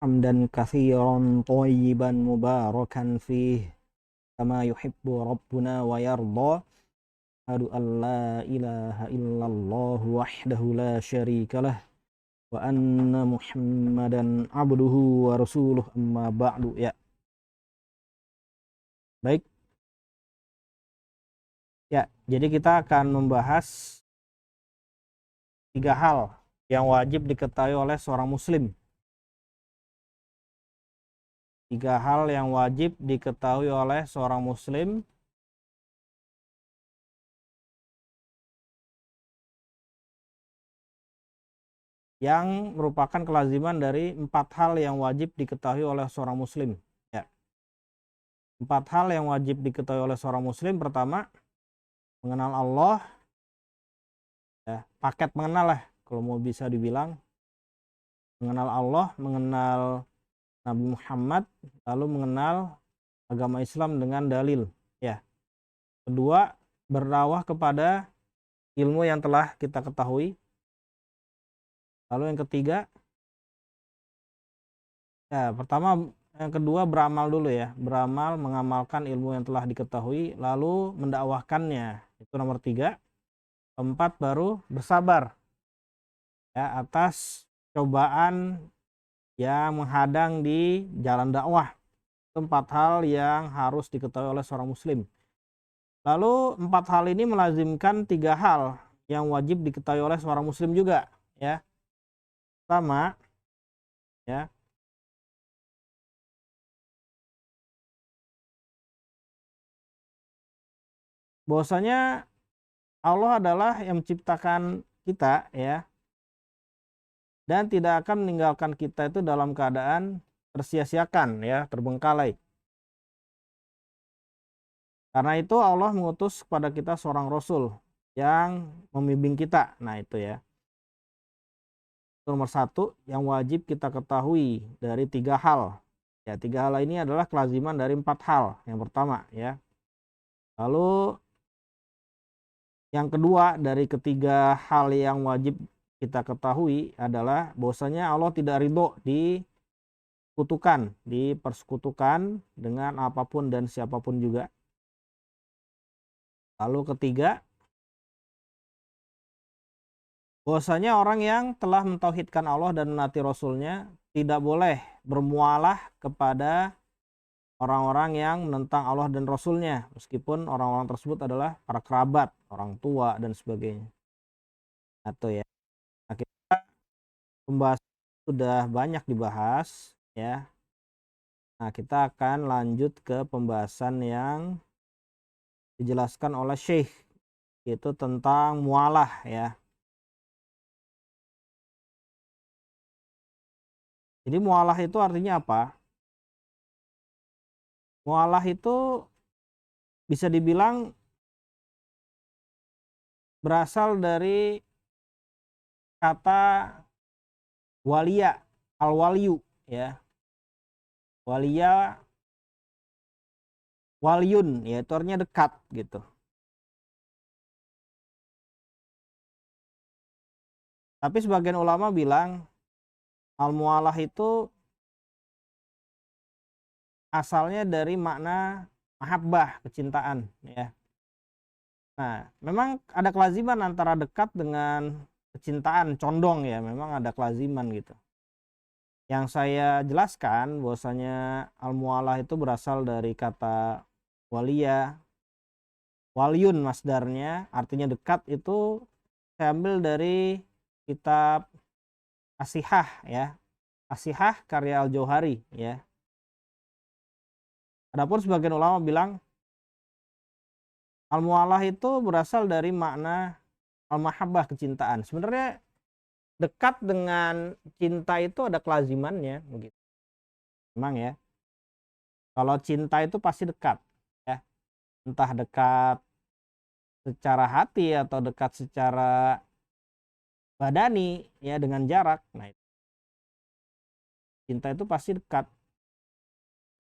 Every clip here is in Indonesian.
حمدا كثيرا طيبا مباركا فيه كما يحب ربنا ويرضى. أشهد أن لا إله إلا الله وحده لا شريك له وأن محمدا عبده ورسوله أما بعد. Ya, baik. Ya, jadi kita akan membahas 3 hal yang wajib diketahui oleh seorang muslim. 3 hal yang wajib diketahui oleh seorang muslim yang merupakan kelaziman dari 4 hal yang wajib diketahui oleh seorang muslim. Ya, 4 hal yang wajib diketahui oleh seorang muslim. Pertama, mengenal Allah. Ya, paket mengenal lah kalau mau bisa dibilang. Mengenal Allah, mengenal Nabi Muhammad, lalu mengenal agama Islam dengan dalil. Ya. Kedua, berdakwah kepada ilmu yang telah kita ketahui. Lalu yang ketiga, yang kedua beramal dulu ya, beramal mengamalkan ilmu yang telah diketahui, lalu mendakwahkannya. Itu nomor 3. Keempat, baru bersabar ya atas cobaan yang menghadang di jalan dakwah. Itu 4 hal yang harus diketahui oleh seorang muslim. Lalu 4 hal ini melazimkan 3 hal yang wajib diketahui oleh seorang muslim juga ya. Pertama, ya, bahwasanya Allah adalah yang menciptakan kita ya, dan tidak akan meninggalkan kita itu dalam keadaan tersia-siakan ya, terbengkalai. Karena itu Allah mengutus kepada kita seorang rasul yang membimbing kita. Nah, itu ya. Itu nomor 1 yang wajib kita ketahui dari 3 hal. Ya, 3 hal ini adalah kelaziman dari 4 hal. Yang pertama ya. Lalu yang kedua dari ketiga hal yang wajib kita ketahui adalah bahwasanya Allah tidak ridho dipersekutukan dengan apapun dan siapapun juga. Lalu ketiga, bahwasanya orang yang telah mentauhidkan Allah dan menaati Rasulnya tidak boleh bermualah kepada orang-orang yang menentang Allah dan Rasulnya, meskipun orang-orang tersebut adalah para kerabat, orang tua, dan sebagainya. Atau ya, nah, kita pembahasan sudah banyak dibahas ya. Nah, kita akan lanjut ke pembahasan yang dijelaskan oleh Syekh, yaitu tentang mualah ya. Jadi mualah itu artinya apa? Mualah itu bisa dibilang berasal dari kata walia, al-waliyu ya. Walia, waliyun ya, itu artinya dekat gitu. Tapi sebagian ulama bilang al-mualah itu asalnya dari makna mahabbah, kecintaan ya. Nah, memang ada kelaziman antara dekat dengan kecintaan, condong ya, memang ada kelaziman gitu. Yang saya jelaskan bahwasanya al-mualah itu berasal dari kata walia, waliyun masdarnya, artinya dekat. Itu saya ambil dari kitab As-Sihah ya. As-Sihah karya Al-Jauhari ya. Adapun sebagian ulama bilang al-mualah itu berasal dari makna al-mahabbah, kecintaan. Sebenarnya dekat dengan cinta itu ada kelazimannya begitu. Memang ya. Kalau cinta itu pasti dekat ya. Entah dekat secara hati atau dekat secara badani ya, dengan jarak. Nah, cinta itu pasti dekat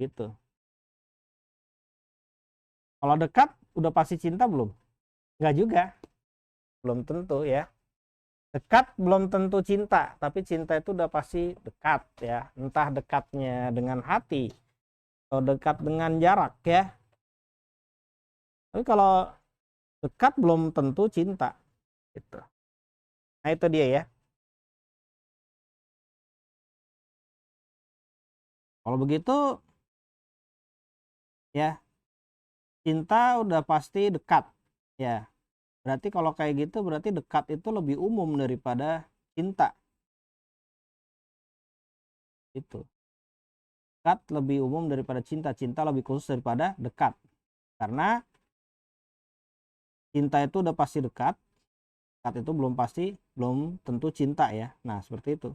gitu. Kalau dekat udah pasti cinta belum? Enggak juga. Belum tentu ya. Dekat belum tentu cinta, tapi cinta itu udah pasti dekat ya. Entah dekatnya dengan hati atau dekat dengan jarak ya. Tapi kalau dekat belum tentu cinta gitu. Nah, itu dia ya. Kalau begitu ya, cinta udah pasti dekat ya. Berarti kalau kayak gitu berarti dekat itu lebih umum daripada cinta. Itu. Dekat lebih umum daripada cinta. Cinta lebih khusus daripada dekat. Karena cinta itu udah pasti dekat. Dekat itu belum pasti, belum tentu cinta ya. Nah, seperti itu.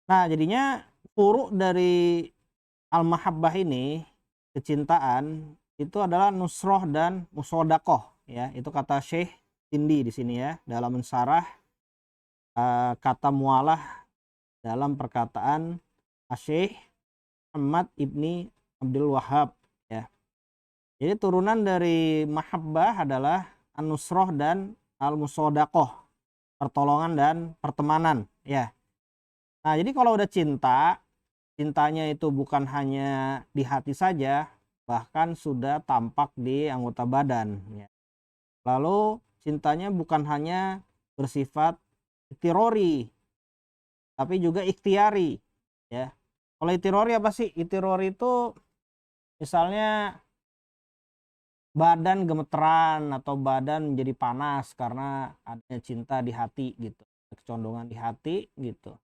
Nah, jadinya furu dari al-mahabbah ini, kecintaan, itu adalah nusroh dan musodakoh ya. Itu kata Syekh Sindi di sini ya, dalam mensyarah kata mualah dalam perkataan Syekh Muhammad ibni Abdul Wahab ya. Jadi turunan dari mahabbah adalah an-nusroh dan al-musodakoh, pertolongan dan pertemanan ya. Nah, jadi kalau udah cinta, cintanya itu bukan hanya di hati saja, bahkan sudah tampak di anggota badan ya. Lalu cintanya bukan hanya bersifat itirori, tapi juga ikhtiari ya. Kalau itirori apa sih? Itirori itu misalnya badan gemeteran atau badan jadi panas karena adanya cinta di hati gitu, kecondongan di hati gitu.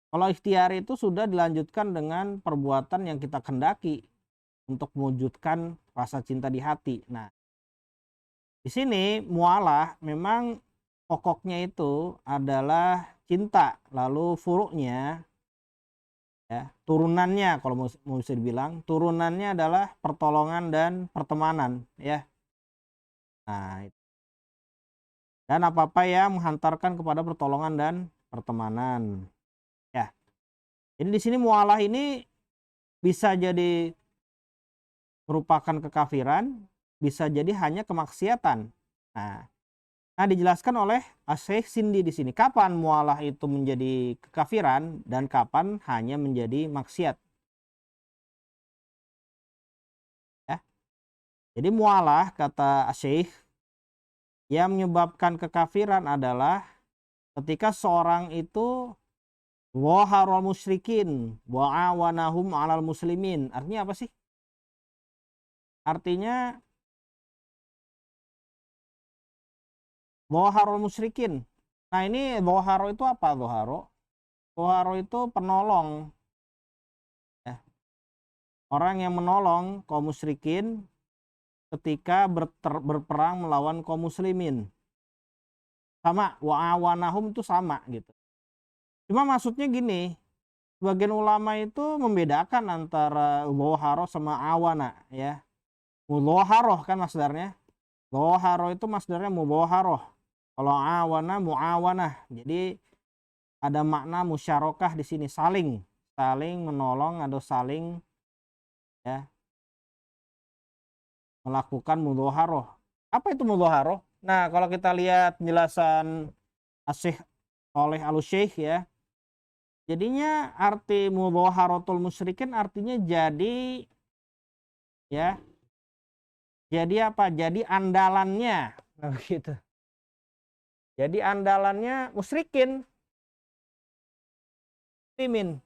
Kalau ikhtiari itu sudah dilanjutkan dengan perbuatan yang kita kendaki untuk mewujudkan rasa cinta di hati. Nah, di sini mualah memang pokoknya itu adalah cinta, lalu furuknya ya, turunannya kalau mau bisa dibilang, turunannya adalah pertolongan dan pertemanan ya. Nah, dan apa-apa yang menghantarkan kepada pertolongan dan pertemanan ya. Jadi di sini mualah ini bisa jadi merupakan kekafiran, bisa jadi hanya kemaksiatan. Nah, dijelaskan oleh Syekh Sindi di sini. Kapan mualah itu menjadi kekafiran dan kapan hanya menjadi maksiat. Ya. Jadi mualah kata Syekh yang menyebabkan kekafiran adalah ketika seorang itu waharul musyrikin wa'awanahum 'alal muslimin. Artinya apa sih? Artinya waharul musyrikin. Nah, ini dhaharo itu apa dhaharo? Dhaharo itu penolong ya. Orang yang menolong kaum musyrikin ketika berperang melawan kaum muslimin. Sama wa'awanahum itu sama gitu. Cuma maksudnya gini, sebagian ulama itu membedakan antara dhaharo sama awana ya. Mudhaharoh kan masdarnya. Dhaharo itu masdarnya mudhaharoh. Kalau awana muawanah. Jadi ada makna musyarakah di sini, saling menolong atau saling ya melakukan mudhaharoh. Apa itu mudhaharoh? Nah, kalau kita lihat penjelasan Asy-Syaikh Shalih Al-Utsaimin ya, jadinya arti mudhaharatul musyrikin artinya jadi ya, jadi apa? Jadi andalannya. Nah, begitu. Jadi andalannya musyrikin, muslimin.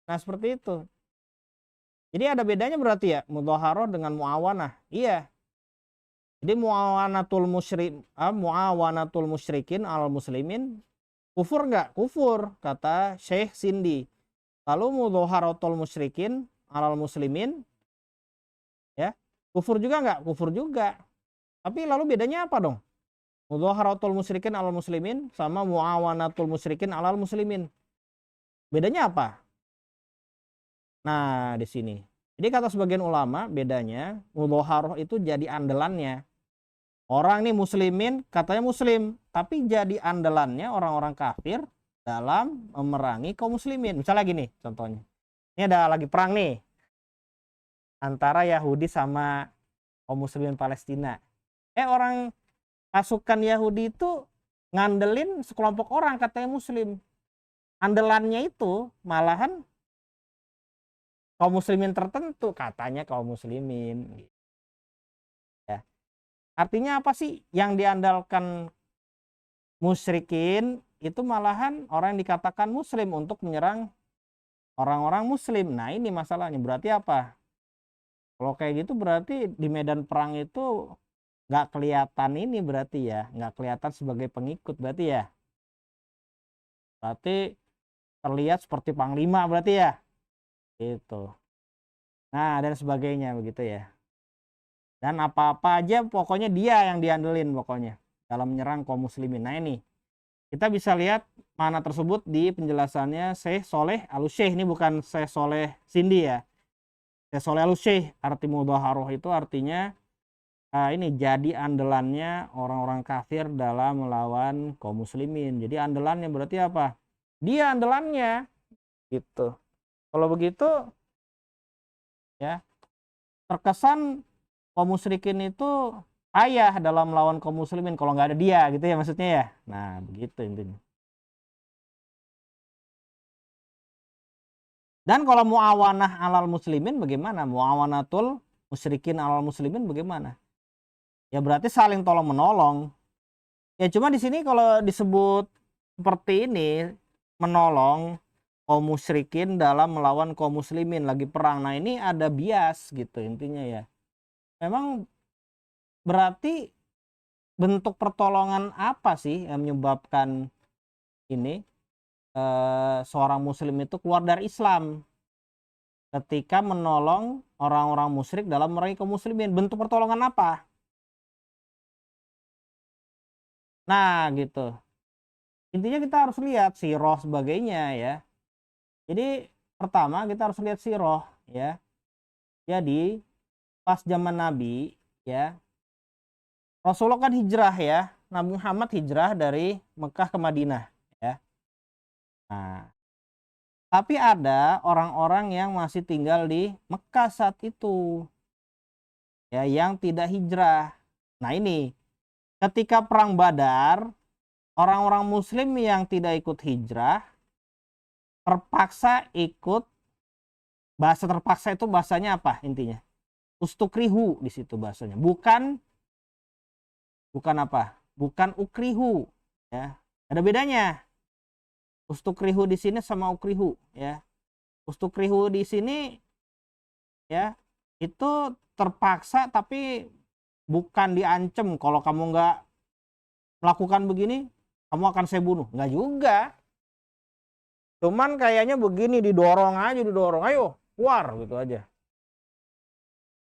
Nah, seperti itu. Jadi ada bedanya berarti ya, mudhaharah dengan muawanah. Iya. Jadi muawanatul musyrikin al muslimin kufur enggak? Kufur kata Syekh Sindi. Lalu mudhaharatul musyrikin alal muslimin ya, kufur juga enggak? Kufur juga. Tapi lalu bedanya apa dong? Mudhaharatul musyrikin alal muslimin sama muawanatul musyrikin alal muslimin. Bedanya apa? Nah, di sini. Jadi kata sebagian ulama bedanya mudhaharah itu jadi andalannya. Orang nih muslimin katanya muslim, tapi jadi andalannya orang-orang kafir dalam memerangi kaum muslimin. Misalnya gini contohnya. Ini ada lagi perang nih antara Yahudi sama kaum muslimin Palestina. Orang pasukan Yahudi itu ngandelin sekelompok orang katanya Muslim. Andelannya itu malahan kaum muslimin tertentu, katanya kaum muslimin. Ya. Artinya apa sih yang diandalkan musyrikin itu malahan orang yang dikatakan muslim untuk menyerang orang-orang muslim. Nah ini masalahnya, berarti apa? Kalau kayak gitu berarti di medan perang itu nggak kelihatan ini berarti ya, nggak kelihatan sebagai pengikut berarti ya. Berarti terlihat seperti panglima berarti ya. Itu. Nah, dan sebagainya begitu ya. Dan apa-apa aja pokoknya dia yang diandelin pokoknya dalam menyerang kaum muslimin. Nah ini kita bisa lihat mana tersebut di penjelasannya Syekh Soleh Al-Syekh. Ini bukan Syekh Soleh Sindi ya. Syekh Soleh Al-Syekh, arti mudhaharah itu artinya ini jadi andalannya orang-orang kafir dalam melawan kaum muslimin. Jadi andalannya berarti apa? Dia andalannya gitu. Kalau begitu ya terkesan kaum musyrikin itu ayah dalam melawan kaum muslimin kalau nggak ada dia gitu ya maksudnya ya. Nah begitu intinya. Dan kalau muawanah alal muslimin bagaimana? Muawanatul musyrikin alal muslimin bagaimana? Ya berarti saling tolong menolong. Ya cuma di sini kalau disebut seperti ini menolong kaum musyrikin dalam melawan kaum muslimin lagi perang. Nah ini ada bias gitu intinya ya. Memang berarti bentuk pertolongan apa sih yang menyebabkan ini seorang muslim itu keluar dari Islam ketika menolong orang-orang musyrik dalam memerangi kaum muslimin? Bentuk pertolongan apa? Nah gitu. Intinya kita harus lihat sirah sebagainya ya. Jadi pertama kita harus lihat sirah ya. Jadi pas zaman Nabi ya, Rasulullah kan hijrah ya. Nabi Muhammad hijrah dari Mekah ke Madinah ya. Nah, tapi ada orang-orang yang masih tinggal di Mekah saat itu ya, yang tidak hijrah. Nah ini ketika perang Badar, orang-orang muslim yang tidak ikut hijrah terpaksa ikut. Bahasa terpaksa itu bahasanya apa intinya? Ustukrihu di situ bahasanya. Bukan apa? Bukan ukrihu ya. Ada bedanya. Ustukrihu di sini sama ukrihu ya. Ustukrihu di sini ya itu terpaksa tapi bukan diancam, kalau kamu nggak melakukan begini kamu akan saya bunuh, nggak juga. Cuman kayaknya begini, didorong aja, didorong, ayo keluar gitu aja.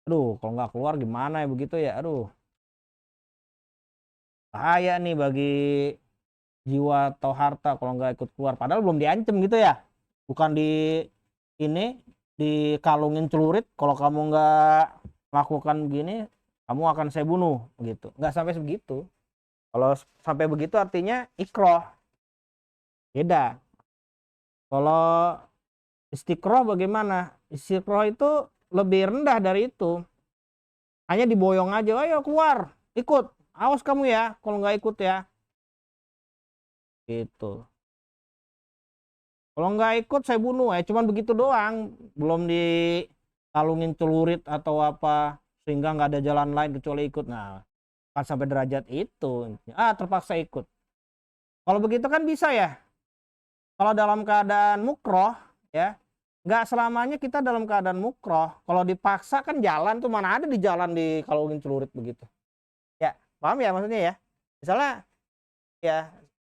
Aduh kalau nggak keluar gimana ya begitu ya, aduh bahaya nih bagi jiwa atau harta kalau nggak ikut keluar, padahal belum diancam gitu ya, bukan di ini dikalungin celurit, kalau kamu nggak lakukan begini kamu akan saya bunuh gitu, nggak sampai sebegitu. Kalau sampai begitu artinya ikroh, beda. Kalau istiqroh bagaimana? Istiqroh itu lebih rendah dari itu, hanya diboyong aja, ayo keluar ikut, awas kamu ya kalau nggak ikut ya gitu. Kalau nggak ikut saya bunuh, cuman begitu doang, belum dikalungin celurit atau apa sehingga nggak ada jalan lain kecuali ikut. Nah kan sampai derajat itu, terpaksa ikut. Kalau begitu kan bisa ya, kalau dalam keadaan mukroh ya, nggak selamanya kita dalam keadaan mukroh. Kalau dipaksa kan jalan tuh, mana ada di jalan dikalungin celurit begitu ya, paham ya maksudnya ya.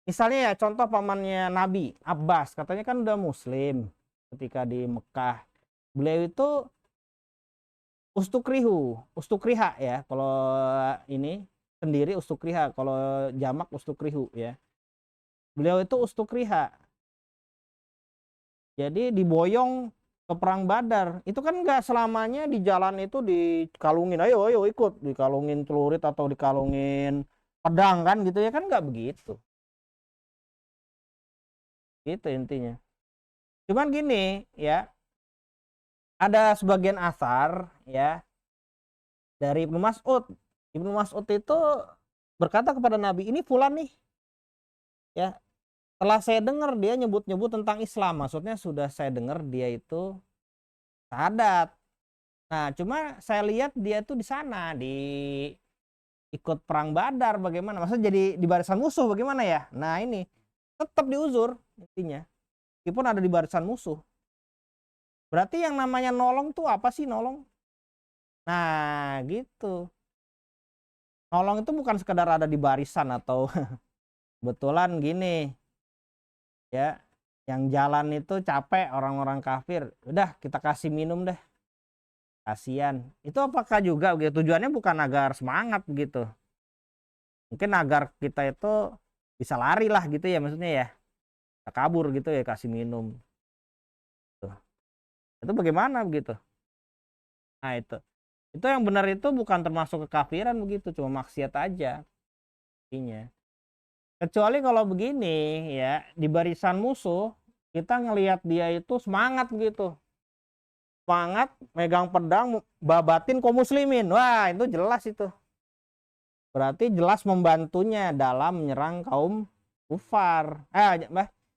Misalnya ya contoh pamannya Nabi Abbas, katanya kan udah muslim ketika di Mekah. Beliau itu ustukriha ya, kalau ini sendiri ustukriha, kalau jamak ustukrihu ya. Beliau itu ustukriha, jadi diboyong ke perang Badar. Itu kan nggak selamanya di jalan itu dikalungin, ayo ayo ikut, dikalungin celurit atau dikalungin pedang kan gitu ya, kan nggak begitu gitu intinya. Cuman gini ya, ada sebagian asar ya dari Ibnu Mas'ud. Ibnu Mas'ud itu berkata kepada Nabi, "Ini fulan nih, ya, setelah saya dengar dia nyebut-nyebut tentang Islam." Maksudnya sudah saya dengar dia itu syahadat. Nah, cuma saya lihat dia tuh di sana, ikut perang Badar bagaimana? Maksudnya jadi di barisan musuh bagaimana ya? Nah, ini tetap diuzur intinya. Meskipun ada di barisan musuh. Berarti yang namanya nolong tuh apa sih nolong? Nah, gitu. Nolong itu bukan sekedar ada di barisan atau kebetulan gini, ya, yang jalan itu capek orang-orang kafir, udah kita kasih minum deh, kasihan. Itu apakah juga begitu? Tujuannya bukan agar semangat begitu. Mungkin agar kita itu bisa lari lah gitu ya, maksudnya ya. Kita kabur gitu ya, kasih minum. Tuh. Itu bagaimana begitu? Nah, itu. Itu yang benar itu bukan termasuk kekafiran begitu, cuma maksiat aja intinya. Kecuali kalau begini ya, di barisan musuh kita ngelihat dia itu semangat gitu. Semangat megang pedang babatin kaum muslimin. Wah, itu jelas itu. Berarti jelas membantunya dalam menyerang kaum kufar.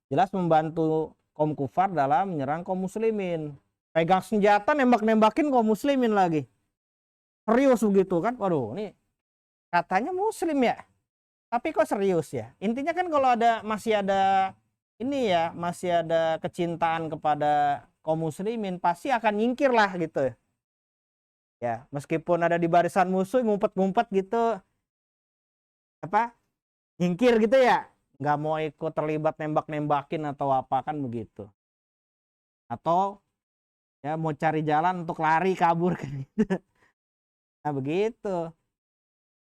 Jelas membantu kaum kufar dalam menyerang kaum muslimin. Pegang senjata nembak-nembakin kaum muslimin lagi. Serius begitu kan? Waduh, ini katanya muslim ya. Tapi kok serius ya? Intinya kan kalau masih ada ini ya, masih ada kecintaan kepada kaum muslimin, pasti akan nyingkir lah gitu. Ya, meskipun ada di barisan musuh ngumpet-ngumpet gitu, nyingkir gitu ya. Nggak mau ikut terlibat nembak-nembakin atau apa kan begitu. Atau ya mau cari jalan untuk lari kabur kan gitu. Nah, begitu.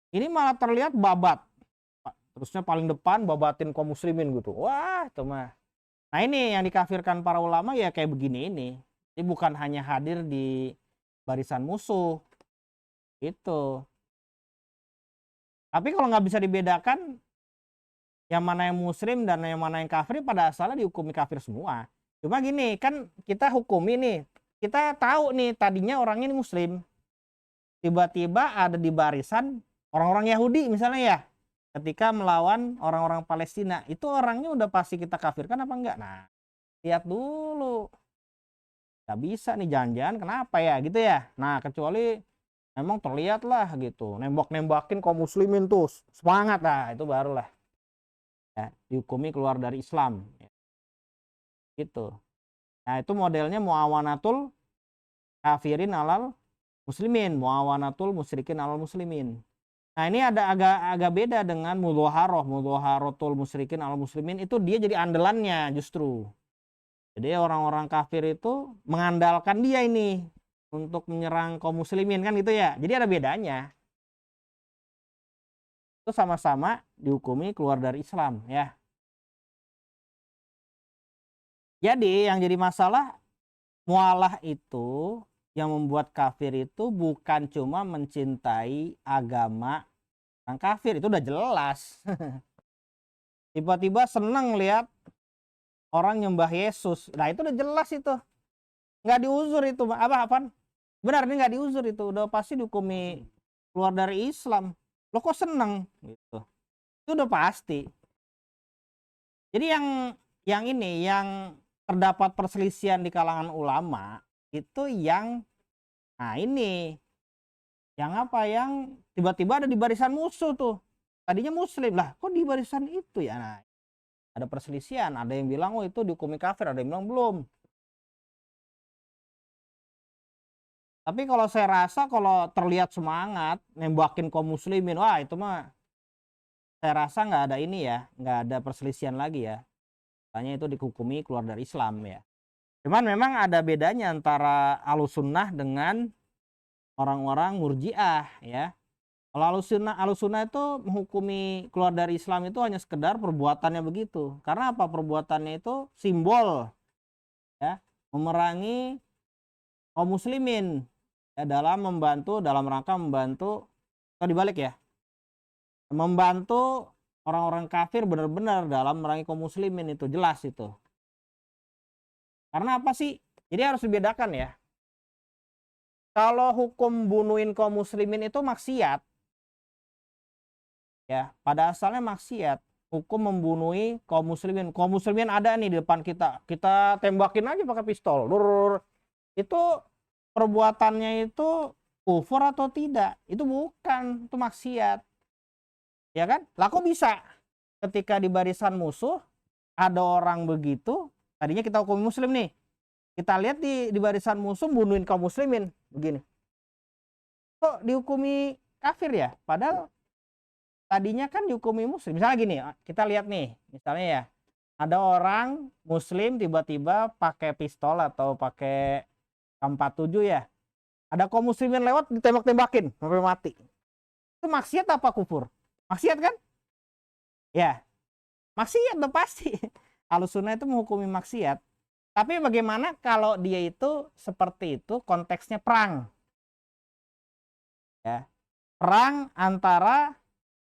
Ini malah terlihat babat. Terusnya paling depan babatin kaum muslimin gitu. Wah, itu mah. Nah, ini yang dikafirkan para ulama ya kayak begini ini. Ini bukan hanya hadir di barisan musuh. Itu. Tapi kalau nggak bisa dibedakan yang mana yang muslim dan yang mana yang kafir, pada asalnya dihukumi kafir semua. Cuma gini, kan kita hukumi nih. Kita tahu nih tadinya orangnya ini muslim. Tiba-tiba ada di barisan orang-orang Yahudi misalnya ya. Ketika melawan orang-orang Palestina, itu orangnya udah pasti kita kafirkan apa enggak? Nah, lihat dulu. Nggak bisa nih, jangan-jangan kenapa ya gitu ya. Nah, kecuali emang terlihat lah gitu, nembak-nembakin kaum muslimin tuh semangat, lah itu barulah ya dihukumi keluar dari Islam ya, gitu. Nah, itu modelnya muawanatul kafirin alal muslimin, muawanatul musyrikin alal muslimin. Nah, ini ada agak beda dengan mudhaharotul musyrikin alal muslimin, itu dia jadi andalannya justru. Jadi orang-orang kafir itu mengandalkan dia ini untuk menyerang kaum muslimin kan gitu ya. Jadi ada bedanya. Itu sama-sama dihukumi keluar dari Islam ya. Jadi yang jadi masalah mualah itu, yang membuat kafir itu bukan cuma mencintai agama orang kafir, itu udah jelas. Tiba-tiba seneng lihat orang nyembah Yesus. Nah, itu udah jelas itu. Nggak diuzur itu. Apa? Benar, ini nggak diuzur itu. Udah pasti dihukumi keluar dari Islam. Lo kok seneng? Gitu. Itu udah pasti. Jadi yang terdapat perselisihan di kalangan ulama itu nah ini yang tiba-tiba ada di barisan musuh tuh. Tadinya muslim lah, kok di barisan itu ya? Nah, ada perselisihan. Ada yang bilang oh itu dihukumi kafir, ada yang bilang belum. Tapi kalau saya rasa kalau terlihat semangat nembakin kaum muslimin, wah itu mah saya rasa nggak ada ini ya, nggak ada perselisihan lagi ya. Tanya itu dihukumi keluar dari Islam ya. Cuman memang ada bedanya antara Ahlussunnah dengan orang-orang Murji'ah ya. Kalau Ahlussunnah itu menghukumi keluar dari Islam itu hanya sekedar perbuatannya begitu. Karena apa? Perbuatannya itu simbol ya, memerangi kaum muslimin ya, dalam rangka membantu, atau dibalik ya, membantu orang-orang kafir benar-benar dalam memerangi kaum muslimin, itu jelas itu. Karena apa sih? Jadi harus dibedakan ya. Kalau hukum bunuhin kaum muslimin itu maksiat, ya, pada asalnya maksiat. Hukum membunuhi kaum muslimin. Kaum muslimin ada nih di depan kita. Kita tembakin aja pakai pistol. Itu perbuatannya itu kufur atau tidak? Itu bukan, itu maksiat. Ya kan? Lah kok bisa ketika di barisan musuh ada orang begitu, tadinya kita hukum muslim nih. Kita lihat di barisan musuh bunuhin kaum muslimin begini. Kok dihukumi kafir ya? Padahal tadinya kan dihukumi muslim. Misalnya gini, kita lihat nih, misalnya ya, ada orang muslim tiba-tiba pakai pistol atau pakai M47 ya. Ada kaum muslimin lewat ditembak-tembakin sampai mati. Itu maksiat apa kufur? Maksiat kan? Ya, maksiat udah pasti. Ahlussunnah itu menghukumi maksiat. Tapi bagaimana kalau dia itu seperti itu konteksnya perang? Ya. Perang antara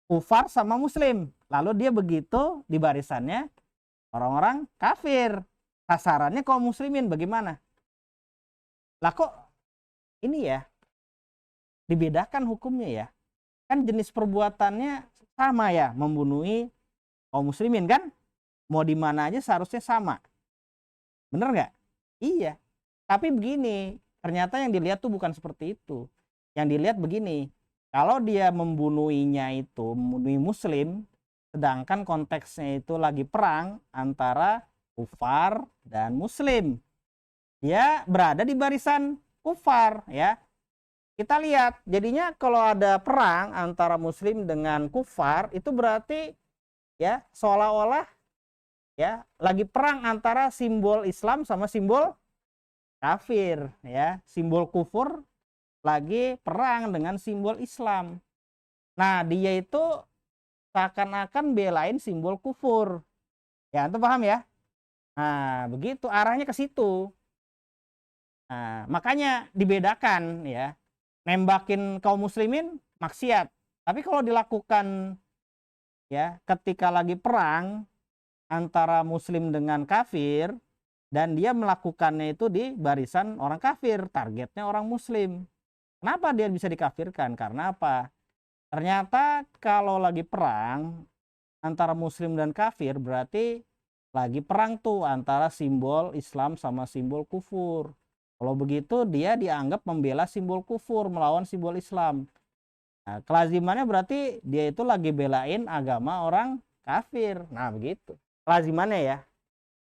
kufar sama muslim. Lalu dia begitu di barisannya orang-orang kafir. Sasarannya kaum muslimin, bagaimana? Lah kok ini ya dibedakan hukumnya ya? Kan jenis perbuatannya sama ya, membunuhi kaum muslimin kan? Mau di mana aja seharusnya sama. Bener nggak? Iya. Tapi begini, ternyata yang dilihat tuh bukan seperti itu. Yang dilihat begini, kalau dia membunuhinya itu membunuhi muslim, sedangkan konteksnya itu lagi perang antara kufar dan muslim, dia berada di barisan kufar ya. Kita lihat, jadinya kalau ada perang antara muslim dengan kufar, itu berarti ya seolah-olah ya lagi perang antara simbol Islam sama simbol kafir ya. Simbol kufur lagi perang dengan simbol Islam. Nah, dia itu seakan-akan belain simbol kufur. Ya, antum paham ya? Nah, begitu arahnya ke situ. Nah, makanya dibedakan ya. Nembakin kaum muslimin maksiat. Tapi kalau dilakukan ya ketika lagi perang antara muslim dengan kafir dan dia melakukannya itu di barisan orang kafir, targetnya orang muslim. Kenapa dia bisa dikafirkan? Karena apa? Ternyata kalau lagi perang antara muslim dan kafir berarti lagi perang tuh antara simbol Islam sama simbol kufur. Kalau begitu dia dianggap membela simbol kufur melawan simbol Islam. Nah, kelazimannya berarti dia itu lagi belain agama orang kafir. Nah, begitu. Kelazimannya ya.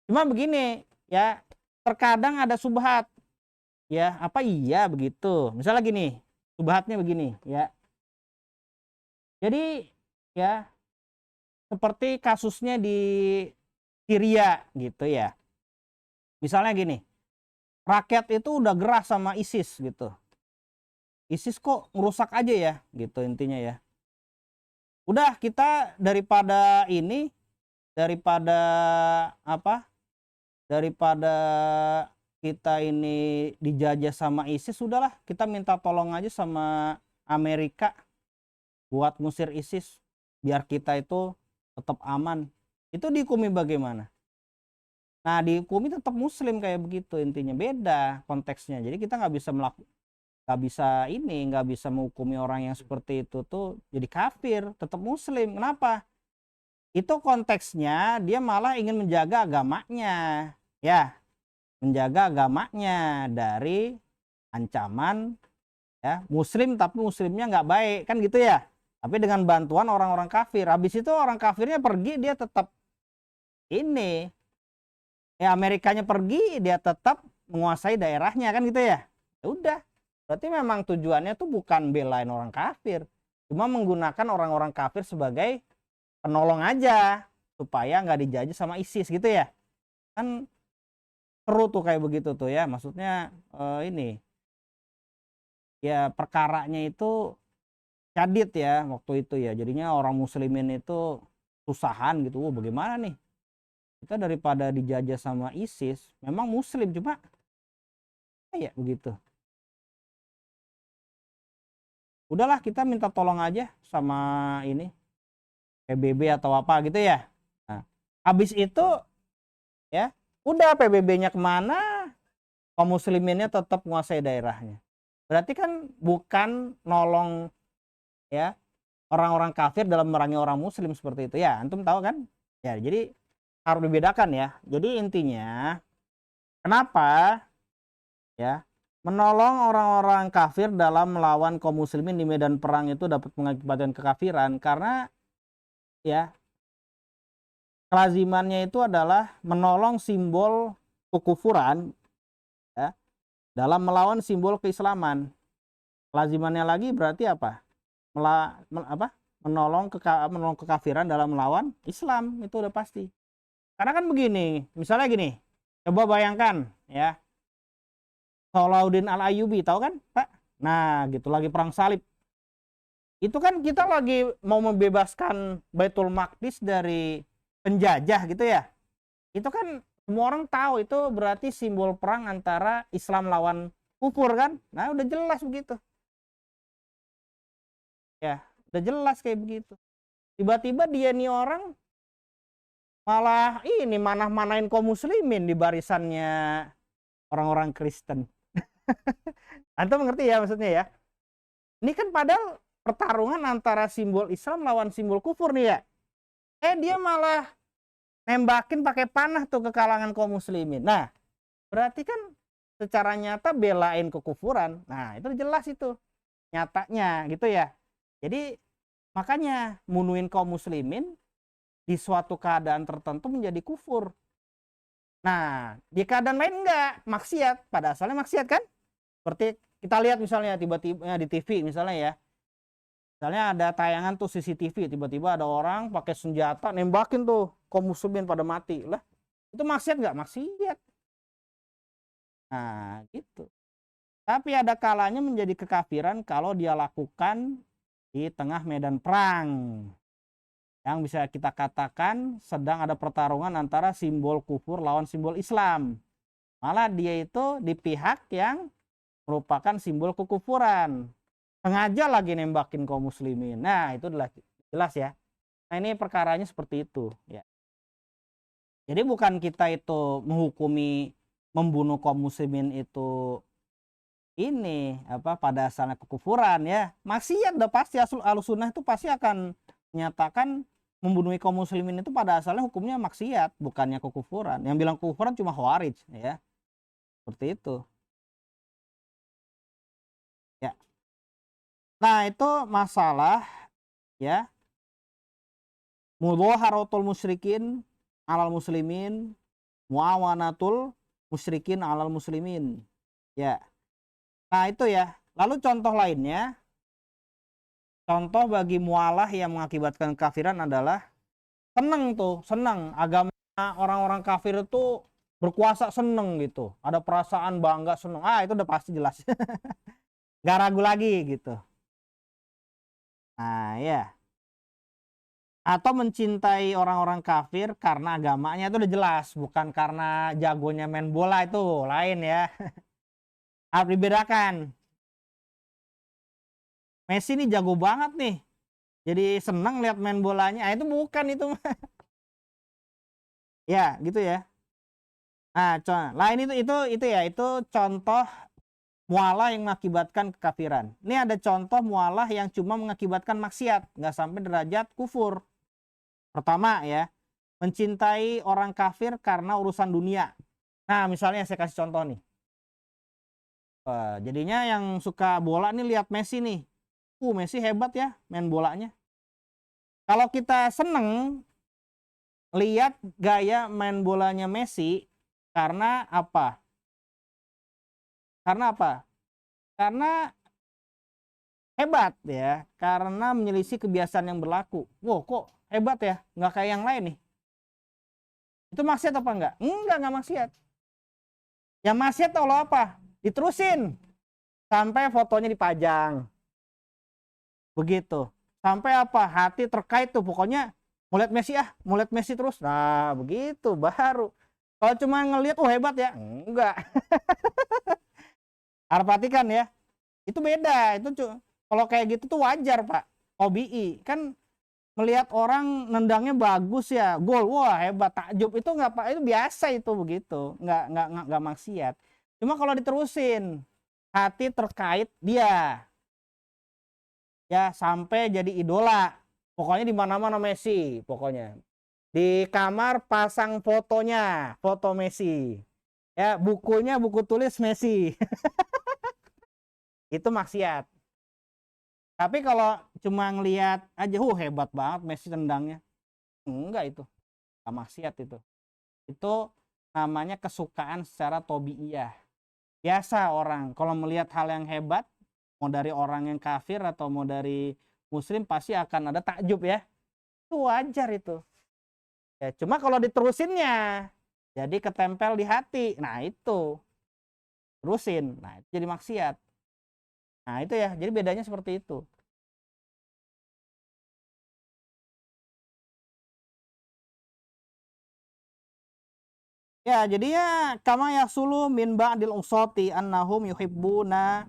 Cuma begini, ya, terkadang ada subhat. Ya, apa iya begitu? Misalnya gini, subhatnya begini, ya. Jadi, ya, seperti kasusnya di Syria gitu ya. Misalnya gini, rakyat itu udah gerah sama ISIS gitu. ISIS kok ngerusak aja ya, gitu intinya ya. Udah kita daripada apa? Daripada kita ini dijajah sama ISIS, sudahlah kita minta tolong aja sama Amerika buat ngusir ISIS biar kita itu tetap aman. Itu dihukumi bagaimana? Nah, dihukumi tetap muslim kayak begitu, intinya beda konteksnya. Jadi kita nggak bisa menghukumi orang yang seperti itu tuh jadi kafir, tetap muslim. Kenapa? Itu konteksnya dia malah ingin menjaga agamanya, ya. Menjaga agamanya dari ancaman ya muslim, tapi muslimnya nggak baik kan gitu ya, tapi dengan bantuan orang-orang kafir. Habis itu orang kafirnya pergi, dia tetap ini ya, Amerikanya pergi, dia tetap menguasai daerahnya kan gitu ya. Udah, berarti memang tujuannya tuh bukan belain orang kafir, cuma menggunakan orang-orang kafir sebagai penolong aja supaya nggak dijajah sama ISIS gitu ya. Kan seru tuh kayak begitu tuh ya, maksudnya ini ya perkaranya itu cadit ya waktu itu ya, jadinya orang muslimin itu susahan gitu. Bagaimana nih kita daripada dijajah sama ISIS, memang muslim cuma ya begitu, udahlah kita minta tolong aja sama ini PBB atau apa gitu ya. Nah, habis itu ya udah PBB-nya kemana, kaum musliminnya tetap menguasai daerahnya. Berarti kan bukan nolong ya orang-orang kafir dalam memerangi orang muslim seperti itu ya, antum tahu kan ya. Jadi harus dibedakan ya. Jadi intinya kenapa ya menolong orang-orang kafir dalam melawan kaum muslimin di medan perang itu dapat mengakibatkan kekafiran, karena ya kelazimannya itu adalah menolong simbol kekufuran ya dalam melawan simbol keislaman. Kelazimannya lagi berarti apa? Menolong kekafiran dalam melawan Islam, itu udah pasti. Karena kan begini, misalnya gini, coba bayangkan ya, Salahuddin Al-Ayyubi, tahu kan Pak? Nah gitu, lagi perang salib. Itu kan kita lagi mau membebaskan Baitul Maqdis dari penjajah gitu ya. Itu kan semua orang tahu itu berarti simbol perang antara Islam lawan kufur kan. Nah udah jelas begitu. Ya, udah jelas kayak begitu. Tiba-tiba dia nih orang malah ini manah-manahin kaum muslimin di barisannya orang-orang Kristen. Antum mengerti ya maksudnya ya? Ini kan padahal pertarungan antara simbol Islam lawan simbol kufur nih ya. Dia malah nembakin pakai panah tuh ke kalangan kaum muslimin. Nah, berarti kan secara nyata belain kekufuran. Nah, itu jelas itu nyatanya gitu ya. Jadi makanya munuhin kaum muslimin di suatu keadaan tertentu menjadi kufur. Nah, di keadaan lain enggak, maksiat. Pada asalnya maksiat kan? Seperti kita lihat misalnya tiba-tiba di TV misalnya ya. Misalnya ada tayangan tuh CCTV, tiba-tiba ada orang pakai senjata nembakin tuh kaum muslimin pada mati. Lah, itu maksiat enggak? Maksiat. Nah, gitu. Tapi ada kalanya menjadi kekafiran kalau dia lakukan di tengah medan perang. Yang bisa kita katakan sedang ada pertarungan antara simbol kufur lawan simbol Islam. Malah dia itu di pihak yang merupakan simbol kekufuran. Sengaja lagi nembakin kaum muslimin. Nah, itu jelas ya. Nah, ini perkaranya seperti itu ya. Jadi bukan kita itu menghukumi membunuh kaum muslimin itu ini pada asalnya kekufuran ya. Maksiat udah pasti, Ahlussunnah itu pasti akan menyatakan membunuh kaum muslimin itu pada asalnya hukumnya maksiat, bukannya kekufuran. Yang bilang kekufuran cuma Khawarij ya. Seperti itu. Ya. Nah, itu masalah ya. Mudhaharatul musyrikin alal muslimin, muawanatul musyrikin alal muslimin. Ya. Nah, itu ya. Lalu contoh lainnya, contoh bagi mualah yang mengakibatkan kafiran adalah seneng agama orang-orang kafir itu berkuasa, seneng gitu. Ada perasaan bangga, seneng. Itu udah pasti jelas. Gak ragu lagi gitu. Nah, ya. Atau mencintai orang-orang kafir karena agamanya itu udah jelas, bukan karena jagonya main bola, itu lain ya. Harus dibedakan. Messi nih jago banget nih, jadi seneng lihat main bolanya. Itu bukan itu. Ya, gitu ya. Nah, lain itu ya, itu contoh mualah yang mengakibatkan kekafiran. Ini ada contoh mualah yang cuma mengakibatkan maksiat, nggak sampai derajat kufur. Pertama ya, mencintai orang kafir karena urusan dunia. Nah, misalnya saya kasih contoh nih. Jadinya yang suka bola nih lihat Messi nih. Messi hebat ya main bolanya. Kalau kita seneng lihat gaya main bolanya Messi, karena apa? Karena hebat ya, karena menyelisih kebiasaan yang berlaku. Kok hebat ya, nggak kayak yang lain nih. Itu maksiat apa enggak? Enggak maksiat. Yang maksiat kalau apa? Diterusin sampai fotonya dipajang. Begitu. Sampai apa? Hati terkait tuh, pokoknya mau lihat Messi terus. Nah, begitu baru. Kalau cuma ngelihat hebat ya, enggak. Harus perhatikan ya. Itu beda. Itu kalau kayak gitu tuh wajar, Pak. Hobi kan melihat orang nendangnya bagus ya, gol, wah hebat, takjub, itu enggak Pak, itu biasa, itu begitu. Enggak maksiat. Cuma kalau diterusin, hati terkait dia. Ya sampai jadi idola. Pokoknya di mana-mana Messi, pokoknya. Di kamar pasang fotonya, foto Messi. Ya, bukunya buku tulis Messi. Itu maksiat. Tapi kalau cuma ngelihat aja, hebat banget Messi tendangnya. Enggak itu. Enggak maksiat itu. Itu namanya kesukaan secara tobiiyah. Biasa orang kalau melihat hal yang hebat, mau dari orang yang kafir atau mau dari muslim pasti akan ada takjub ya. Itu wajar itu. Ya, cuma kalau diterusinnya jadi ketempel di hati. Nah, itu terusin. Nah, itu jadi maksiat. Nah, itu ya. Jadi bedanya seperti itu. Ya, jadinya kama yasulu min ba'dil usati annahum yuhibbuna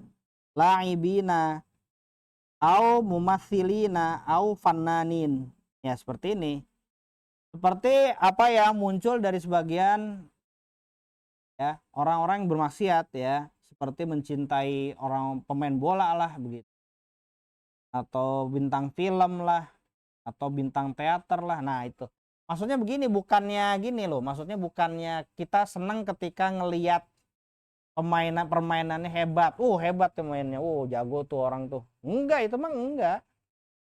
la'ibina au mumatsilina au fannanin. Ya, seperti ini. Seperti apa yang muncul dari sebagian ya orang-orang yang bermaksiat ya, seperti mencintai orang pemain bola lah begitu. Atau bintang film lah, atau bintang teater lah. Nah, itu. Maksudnya begini, bukannya gini loh. Maksudnya bukannya kita senang ketika ngelihat permainannya hebat. Hebat tuh mainnya. Jago tuh orang tuh. Enggak, itu mah enggak.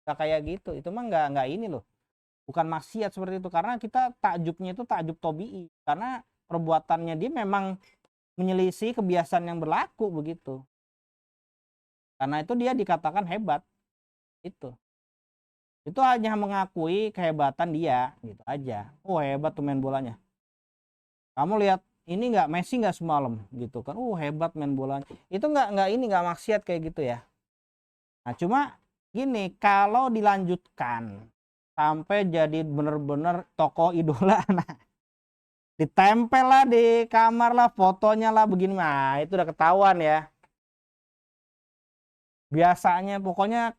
Enggak kayak gitu. Itu mah enggak ini loh. Bukan maksiat seperti itu, karena kita takjubnya itu takjub tobi'i. Karena perbuatannya dia memang menyelisih kebiasaan yang berlaku begitu. Karena itu dia dikatakan hebat. Itu hanya mengakui kehebatan dia gitu aja. Hebat tuh main bolanya. Kamu lihat ini nggak, Messi nggak semalam gitu kan. Hebat main bolanya. Itu nggak ini, nggak maksiat kayak gitu ya. Nah, cuma gini, kalau dilanjutkan sampai jadi bener-bener tokoh idola, nah ditempel lah di kamar lah fotonya lah begini, nah itu udah ketahuan ya. Biasanya pokoknya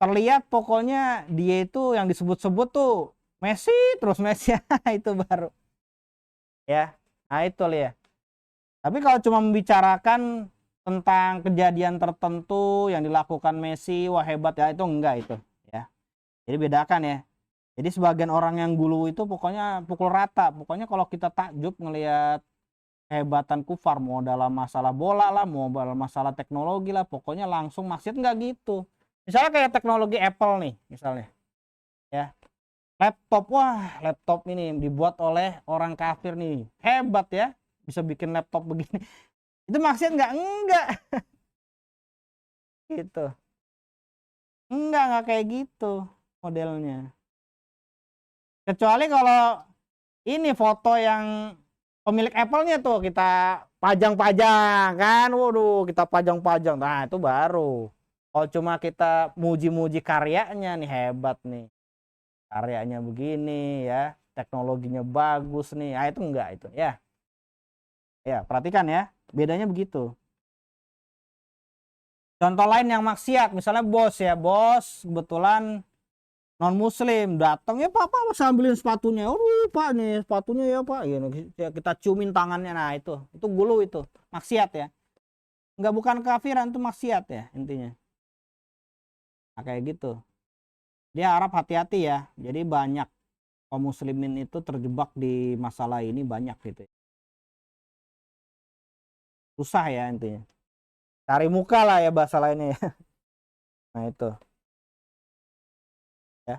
terlihat, pokoknya dia itu yang disebut-sebut tuh Messi terus Messi. Itu baru ya. Nah, itu lihat. Tapi kalau cuma membicarakan tentang kejadian tertentu yang dilakukan Messi, wah hebat ya, itu enggak itu ya. Jadi bedakan ya. Jadi sebagian orang yang gulu itu pokoknya pukul rata. Pokoknya kalau kita takjub ngelihat kehebatan kufar, mau dalam masalah bola lah, mau dalam masalah teknologi lah, pokoknya langsung maksiat, enggak gitu. Misalnya kayak teknologi Apple nih, misalnya ya. Laptop ini dibuat oleh orang kafir nih, hebat ya, bisa bikin laptop begini. Itu maksiat nggak? Enggak. Gitu. Enggak kayak gitu modelnya. Kecuali kalau ini foto yang pemilik Apple-nya tuh kita pajang-pajang kan, waduh kita pajang-pajang, nah itu baru. Kalau cuma kita muji-muji karyanya nih, hebat nih, karyanya begini ya, teknologinya bagus nih, nah itu enggak itu ya. Ya, perhatikan ya, bedanya begitu. Contoh lain yang maksiat, misalnya bos ya, bos kebetulan non muslim datang, ya pak sambilin sepatunya, pak nih sepatunya ya pak, kita ciumin tangannya, nah itu gulu, itu maksiat ya. Enggak, bukan kafiran, itu maksiat ya intinya. Nah, kayak gitu. Dia harap hati-hati ya. Jadi banyak kaum muslimin itu terjebak di masalah ini, banyak gitu. Susah ya intinya. Cari muka lah ya bahasa lainnya ya. Nah, itu ya.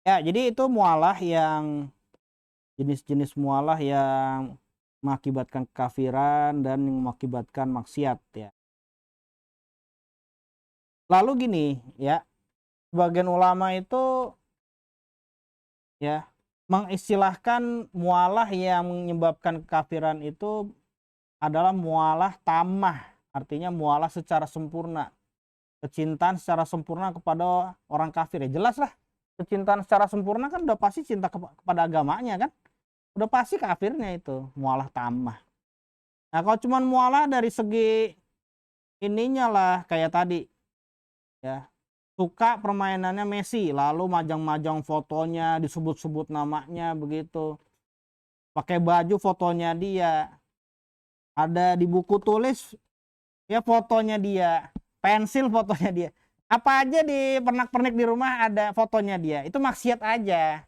Ya, jadi itu mualah yang jenis-jenis mualah yang mengakibatkan kekafiran dan yang mengakibatkan maksiat ya. Lalu gini ya, sebagian ulama itu ya mengistilahkan mualah yang menyebabkan kekafiran itu adalah mualah tamah, artinya mualah secara sempurna, kecintaan secara sempurna kepada orang kafir ya. Jelas lah, kecintaan secara sempurna kan udah pasti cinta kepada agamanya kan, udah pasti kafirnya itu mualah tamah. Nah, kalau cuman mualah dari segi ininya lah kayak tadi ya, suka permainannya Messi lalu majang-majang fotonya, disebut-sebut namanya begitu, pakai baju fotonya dia, ada di buku tulis ya fotonya dia, pensil fotonya dia, apa aja di pernak-pernik di rumah ada fotonya dia, itu maksiat aja,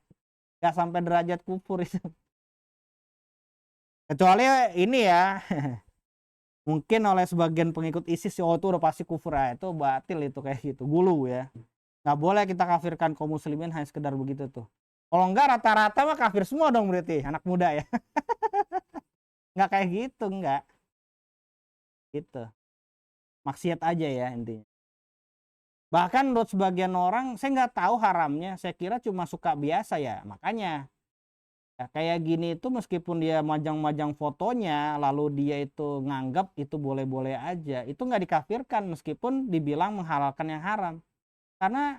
nggak sampai derajat kufur itu. Kecuali ini ya mungkin oleh sebagian pengikut ISIS, oh itu udah pasti kufur ya, itu batil itu kayak gitu, gulu ya. Nggak boleh kita kafirkan kaum muslimin hanya sekedar begitu tuh. Kalau enggak rata-rata mah kafir semua dong berarti anak muda ya. Nggak kayak gitu, enggak. Gitu. Maksiat aja ya intinya. Bahkan menurut sebagian orang, saya nggak tahu haramnya, saya kira cuma suka biasa ya. Makanya ya, kayak gini itu meskipun dia majang-majang fotonya, lalu dia itu nganggap itu boleh-boleh aja, itu nggak dikafirkan meskipun dibilang menghalalkan yang haram. Karena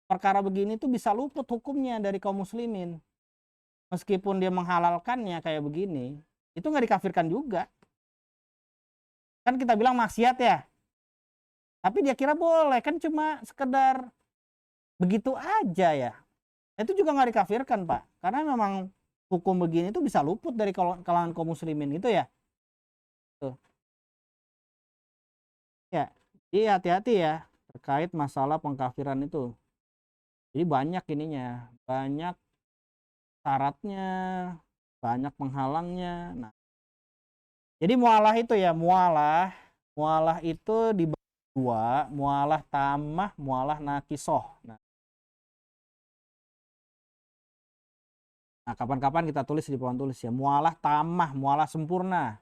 perkara begini tuh bisa luput hukumnya dari kaum muslimin. Meskipun dia menghalalkannya kayak begini, itu nggak dikafirkan juga. Kan kita bilang maksiat ya, tapi dia kira boleh, kan cuma sekedar begitu aja ya. Itu juga nggak dikafirkan Pak, karena memang hukum begini tuh bisa luput dari kalangan kaum muslimin gitu ya. Tuh. Ya, jadi hati-hati ya terkait masalah pengkafiran itu. Jadi banyak ininya, banyak syaratnya, banyak penghalangnya. Nah, jadi mualah itu ya, mualah itu dibagi dua, mualah tamah, mualah nakisoh. Nah, kapan-kapan kita tulis di papan tulis ya, mualah tamah, mualah sempurna.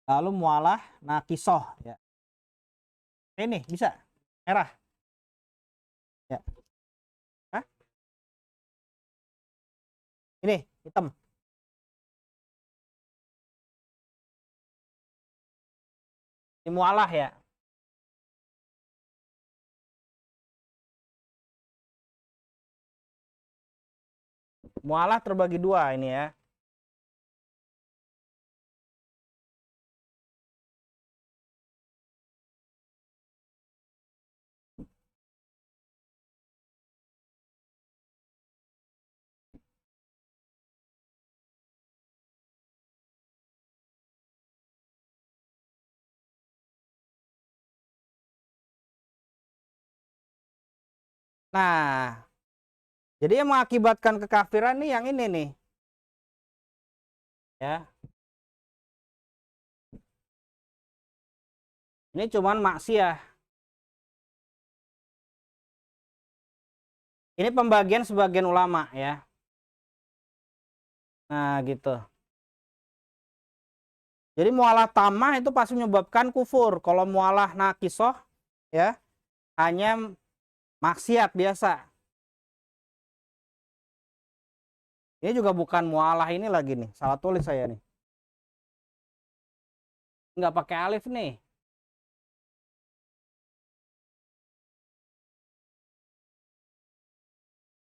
Lalu mualah nakisoh ya. Ini bisa merah. Ya. Hah? Ini hitam. Ini mualah ya. Mualah terbagi dua ini ya. Nah, jadi yang mengakibatkan kekafiran nih yang ini nih. Ya. Ini cuman maksiyah. Ini pembagian sebagian ulama ya. Nah, gitu. Jadi mualah tamah itu pasti menyebabkan kufur. Kalau mualah nakisoh ya hanya maksiat biasa. Ini juga bukan mualah ini lagi nih. Salah tulis saya nih. Nggak pakai alif nih.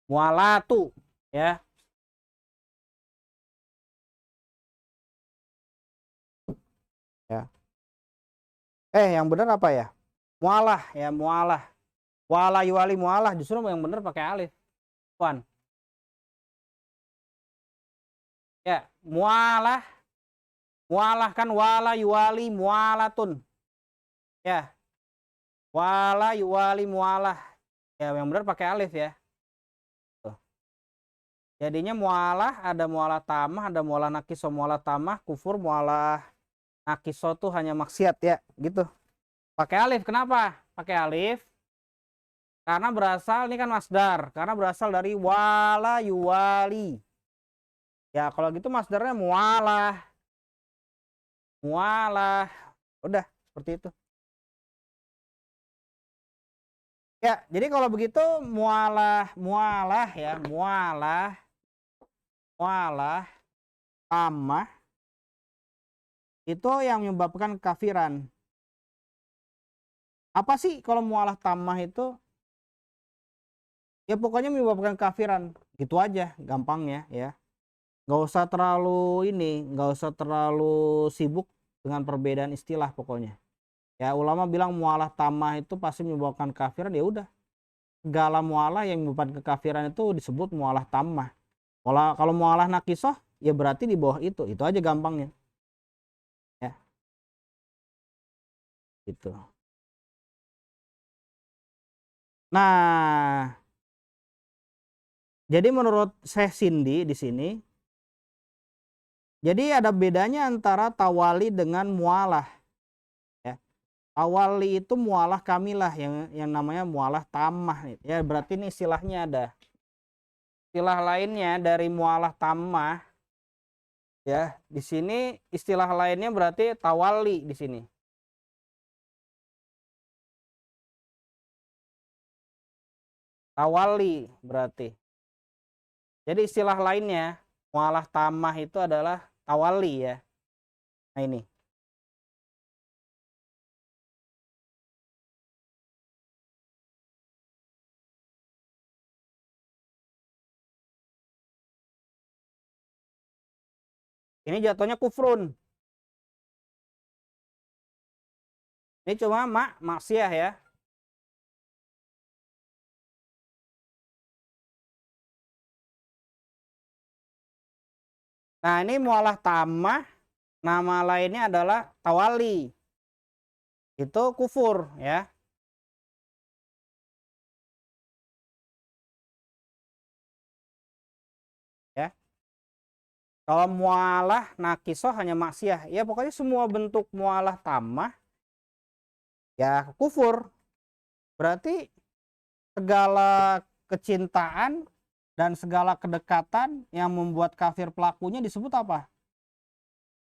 Mualatu ya. Ya. Yang benar apa ya? Mualah ya, mualah. Wala yuwali mualah, justru yang benar pakai alif. Puan. Ya, mualah. Mualah kan wala yuwali mualatun. Ya. Wala yuwali mualah. Ya, yang benar pakai alif ya. Tuh. Jadinya mualah, ada mualah tamah, ada mualah nakiso. Mualah tamah kufur, mualah nakiso tuh hanya maksiat ya, gitu. Pakai alif, kenapa? Pakai alif karena berasal, ini kan masdar, karena berasal dari wala yuwali. Ya kalau gitu masdarnya mualah. Mualah. Udah seperti itu. Ya, jadi kalau begitu mualah ya, mualah tamah itu yang menyebabkan kekafiran. Apa sih kalau mualah tamah itu? Ya pokoknya menyebabkan kekafiran. Gitu aja gampangnya ya. Nggak usah terlalu nggak usah terlalu sibuk dengan perbedaan istilah pokoknya. Ya ulama bilang mualah tamah itu pasti menyebabkan kekafiran, ya udah. Segala mualah yang menyebabkan kekafiran itu disebut mualah tamah. Kalau mualah nakisoh ya berarti di bawah itu. Itu aja gampangnya. Ya. Gitu. Nah, jadi menurut Syekh Sindi di sini, jadi ada bedanya antara tawali dengan mualah. Ya. Tawali itu mualah kamilah yang namanya mualah tamah. Ya berarti ini istilahnya ada. Istilah lainnya dari mualah tamah. Ya, di sini istilah lainnya berarti tawali di sini. Tawali berarti. Jadi istilah lainnya mualah tamah itu adalah tawali ya. Nah ini. Ini jatuhnya kufrun. Ini cuma maksiyah ya. Nah, ini mualah tamah, nama lainnya adalah tawali. Itu kufur ya. Ya. Kalau mualah nakisoh hanya maksiyah. Ya pokoknya semua bentuk mualah tamah ya kufur. Berarti segala kecintaan dan segala kedekatan yang membuat kafir pelakunya disebut apa?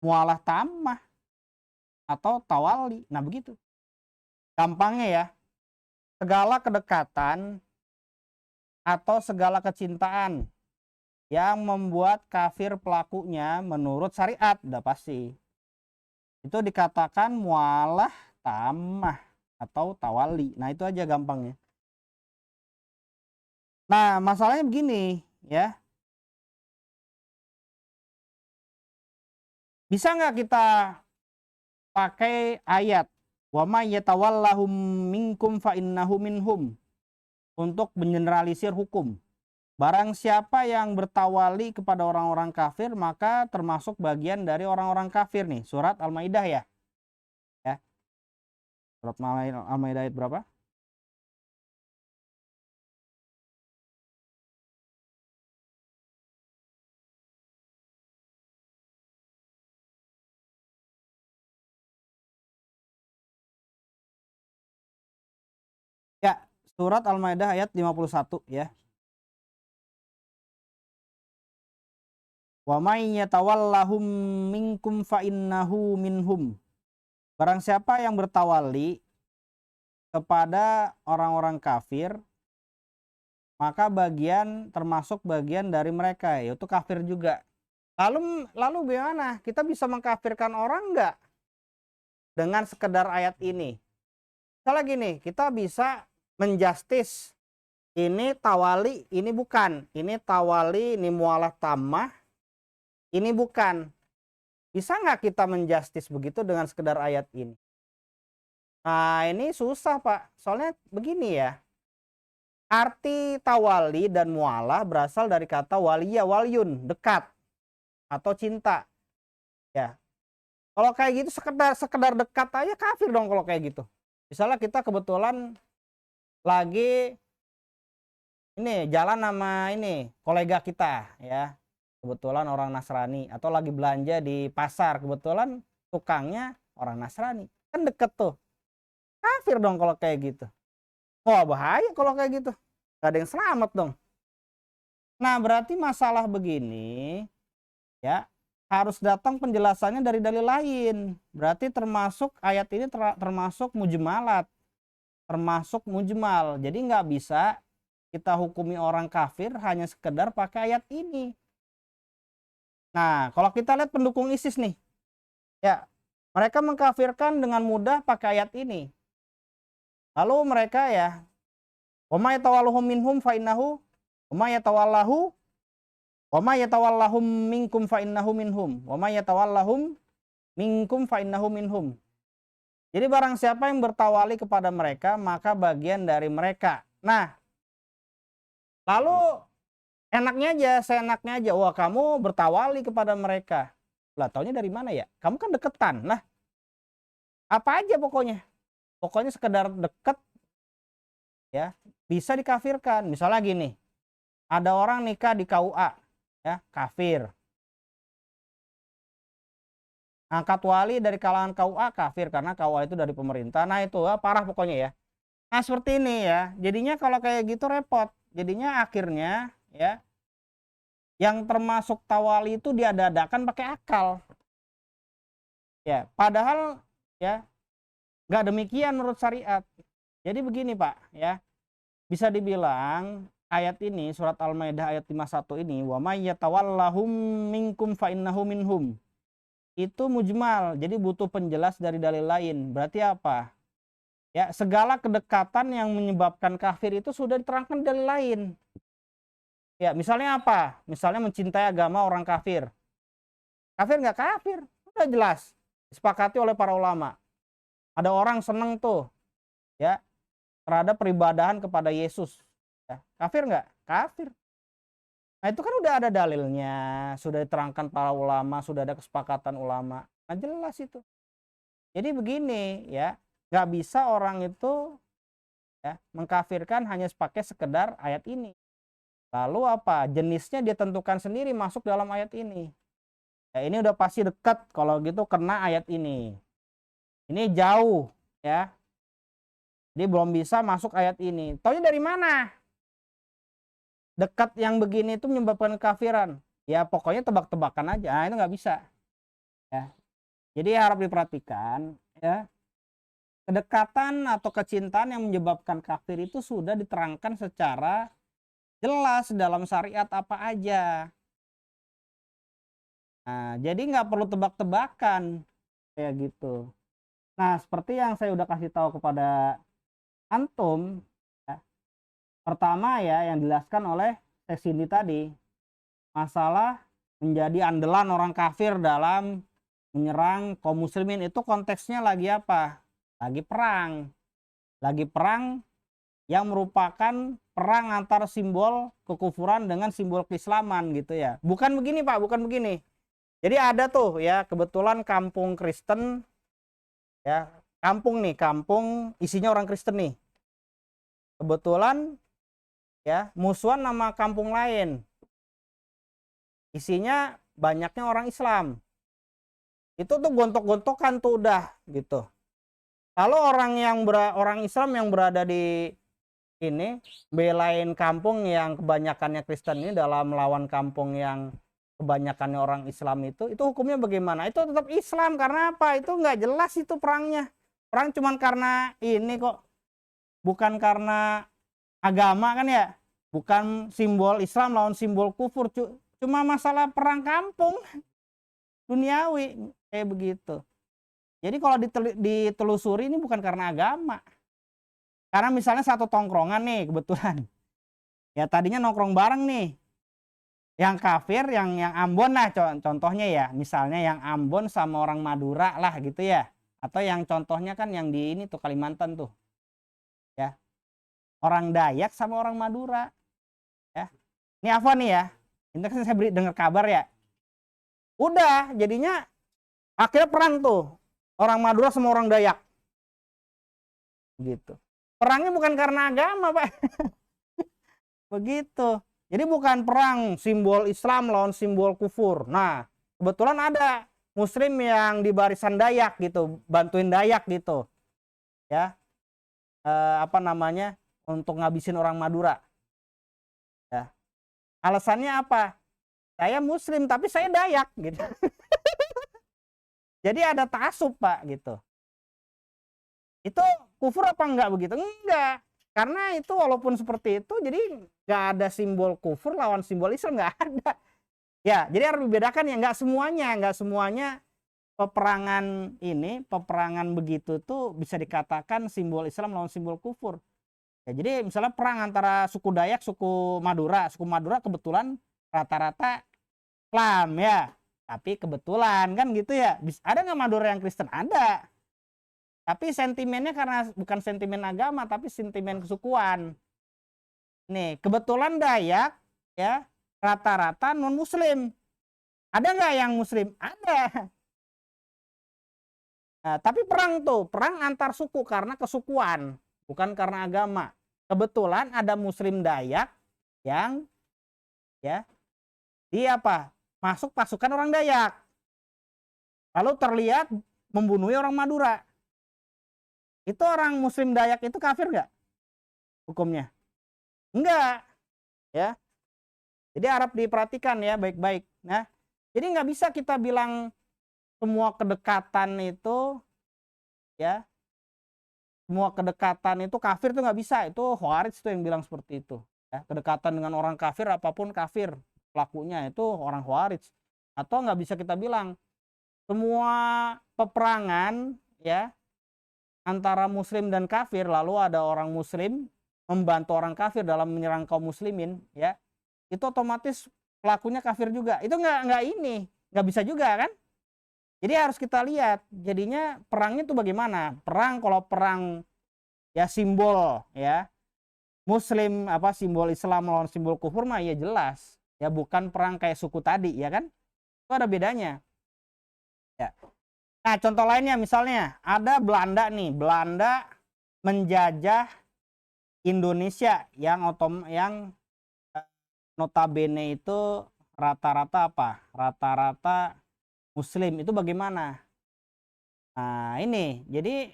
Mualah tamah atau tawali. Nah begitu. Gampangnya ya. Segala kedekatan atau segala kecintaan yang membuat kafir pelakunya menurut syariat, udah pasti. Itu dikatakan mualah tamah atau tawali. Nah itu aja gampangnya. Nah masalahnya begini ya. Bisa nggak kita pakai ayat wa may yatawallahum minkum fa innahu minhum untuk mengeneralisir hukum. Barang siapa yang bertawali kepada orang-orang kafir maka termasuk bagian dari orang-orang kafir nih. Surat Al-Maidah ya. Ya. Surat Al-Maidah ayat berapa? Ya, surat Al-Maidah ayat 51 ya. Wa may yatawallahum minkum fa innahu minhum. Barang siapa yang bertawali kepada orang-orang kafir, maka termasuk bagian dari mereka, yaitu kafir juga. Lalu bagaimana? Kita bisa mengkafirkan orang enggak dengan sekedar ayat ini? Misalnya gini, kita bisa menjustis ini tawali, ini bukan. Ini tawali, ini mualah tamah, ini bukan. Bisa nggak kita menjustis begitu dengan sekedar ayat ini? Nah ini susah Pak, soalnya begini ya. Arti tawali dan mualah berasal dari kata waliya walyun, dekat atau cinta. Ya. Kalau kayak gitu sekedar dekat aja kafir dong kalau kayak gitu. Misalnya kita kebetulan lagi ini jalan sama ini kolega kita ya. Kebetulan orang Nasrani atau lagi belanja di pasar, kebetulan tukangnya orang Nasrani. Kan deket tuh. Kafir dong kalau kayak gitu. Wah bahaya kalau kayak gitu. Gak ada yang selamat dong. Nah berarti masalah begini ya harus datang penjelasannya dari dalil lain. Berarti termasuk ayat ini termasuk mujmalat. Termasuk mujmal. Jadi nggak bisa kita hukumi orang kafir hanya sekedar pakai ayat ini. Nah kalau kita lihat pendukung ISIS nih. Ya mereka mengkafirkan dengan mudah pakai ayat ini. Lalu mereka ya wa may yatawallahum minhum fa innahu wa may yatawallahu wa may yatawallahum minkum fa innahu minhum wa may yatawallahum minkum fa innahu minhum. Jadi barang siapa yang bertawali kepada mereka maka bagian dari mereka. Nah, lalu Enaknya aja, seenaknya aja. Wah, kamu bertawali kepada mereka. Lah, taunya dari mana ya? Kamu kan deketan. Nah, apa aja pokoknya. Pokoknya sekedar deket ya, bisa dikafirkan. Misalnya gini, ada orang nikah di KUA ya, kafir. Angkat wali dari kalangan KUA kafir karena KUA itu dari pemerintah. Nah, itu parah pokoknya ya. Nah, seperti ini ya. Jadinya kalau kayak gitu repot. Jadinya akhirnya ya, yang termasuk tawali itu diadakan pakai akal. Ya, padahal ya nggak demikian menurut syariat. Jadi begini Pak ya, bisa dibilang ayat ini surat Al-Maidah ayat 51 ini, wa may yatawallahum minkum fa innahu minhum. Itu mujmal, jadi butuh penjelas dari dalil lain. Berarti apa? Ya, segala kedekatan yang menyebabkan kafir itu sudah diterangkan dalil lain. Ya, misalnya apa? Misalnya mencintai agama orang kafir. Kafir nggak kafir? Udah jelas. Disepakati oleh para ulama. Ada orang seneng tuh ya terhadap peribadahan kepada Yesus. Ya, kafir nggak? Kafir. Nah, itu kan udah ada dalilnya, sudah diterangkan para ulama, sudah ada kesepakatan ulama. Nah, jelas itu. Jadi begini ya, nggak bisa orang itu ya mengkafirkan hanya pakai sekedar ayat ini. Lalu apa? Jenisnya dia tentukan sendiri masuk dalam ayat ini. Ya, ini udah pasti dekat kalau gitu kena ayat ini. Ini jauh ya. Jadi belum bisa masuk ayat ini. Taunya dari mana? Dekat yang begini itu menyebabkan kekafiran. Ya pokoknya tebak-tebakan aja. Nah, itu nggak bisa. Ya. Jadi harap diperhatikan ya. Kedekatan atau kecintaan yang menyebabkan kafir itu sudah diterangkan secara jelas dalam syariat apa aja. Nah, jadi nggak perlu tebak-tebakan kayak gitu. Nah, seperti yang saya udah kasih tahu kepada antum, ya, pertama ya yang dijelaskan oleh Sesindi tadi, masalah menjadi andalan orang kafir dalam menyerang kaum muslimin itu konteksnya lagi apa? Lagi perang. Lagi perang yang merupakan perang antara simbol kekufuran dengan simbol keislaman gitu ya. Bukan begini Pak, bukan begini. Jadi ada tuh ya, kebetulan kampung Kristen ya, kampung nih, kampung isinya orang Kristen nih. Kebetulan ya, musuhan nama kampung lain. Isinya banyaknya orang Islam. Itu tuh gontok-gontokan tuh udah gitu. Lalu orang Islam yang berada di ini belain kampung yang kebanyakannya Kristen ini dalam melawan kampung yang kebanyakannya orang Islam itu hukumnya bagaimana? Itu tetap Islam karena apa? Itu nggak jelas itu perangnya. Perang cuman karena ini kok, bukan karena agama kan ya, bukan simbol Islam lawan simbol kufur, cuma masalah perang kampung duniawi kayak begitu. Jadi kalau ditelusuri ini bukan karena agama. Karena misalnya satu tongkrongan nih kebetulan. Ya tadinya nongkrong bareng nih. Yang kafir, yang Ambon lah contohnya ya. Misalnya yang Ambon sama orang Madura lah gitu ya. Atau yang contohnya kan yang di ini tuh Kalimantan tuh. Ya. Orang Dayak sama orang Madura. Ya. Ini apa nih ya? Ini kan saya dengar kabar ya. Udah jadinya akhirnya perang tuh. Orang Madura sama orang Dayak. Gitu. Perangnya bukan karena agama, Pak. Begitu. Jadi bukan perang simbol Islam lawan simbol kufur. Nah, kebetulan ada muslim yang di barisan Dayak gitu, bantuin Dayak gitu. Ya. Apa namanya? Untuk ngabisin orang Madura. Ya. Alasannya apa? Saya muslim tapi saya Dayak gitu. Jadi ada ta'assub, Pak, gitu. Itu kufur apa enggak begitu? Enggak. Karena itu walaupun seperti itu jadi enggak ada simbol kufur lawan simbol Islam, enggak ada. Ya, jadi harus dibedakan ya, enggak semuanya peperangan ini, peperangan begitu tuh bisa dikatakan simbol Islam lawan simbol kufur. Ya, jadi misalnya perang antara suku Dayak, suku Madura kebetulan rata-rata Islam ya. Tapi kebetulan kan gitu ya. Ada nggak Madura yang Kristen? Ada. Tapi sentimennya karena bukan sentimen agama, tapi sentimen kesukuan. Nih, kebetulan Dayak ya rata-rata non-muslim. Ada nggak yang muslim? Ada. Nah, tapi perang antar suku karena kesukuan, bukan karena agama. Kebetulan ada muslim Dayak yang ya dia apa? Masuk pasukan orang Dayak. Lalu terlihat membunuh orang Madura. Itu orang muslim Dayak itu kafir nggak hukumnya? Enggak, ya. Jadi harap diperhatikan ya baik-baik. Nah, jadi nggak bisa kita bilang semua kedekatan itu ya, semua kedekatan itu kafir tuh nggak bisa. Itu Khawarij tuh yang bilang seperti itu. Ya, kedekatan dengan orang kafir apapun kafir pelakunya itu orang Khawarij. Atau nggak bisa kita bilang semua peperangan ya antara muslim dan kafir lalu ada orang muslim membantu orang kafir dalam menyerang kaum muslimin ya, itu otomatis pelakunya kafir juga. Itu nggak bisa juga kan. Jadi harus kita lihat jadinya perangnya itu bagaimana. Kalau perang ya simbol ya muslim apa simbol Islam melawan simbol kufur mah ya jelas ya, bukan perang kayak suku tadi ya kan, itu ada bedanya ya. Nah, contoh lainnya misalnya ada Belanda nih. Belanda menjajah Indonesia yang notabene itu rata-rata apa? Rata-rata muslim. Itu bagaimana? Nah, ini. Jadi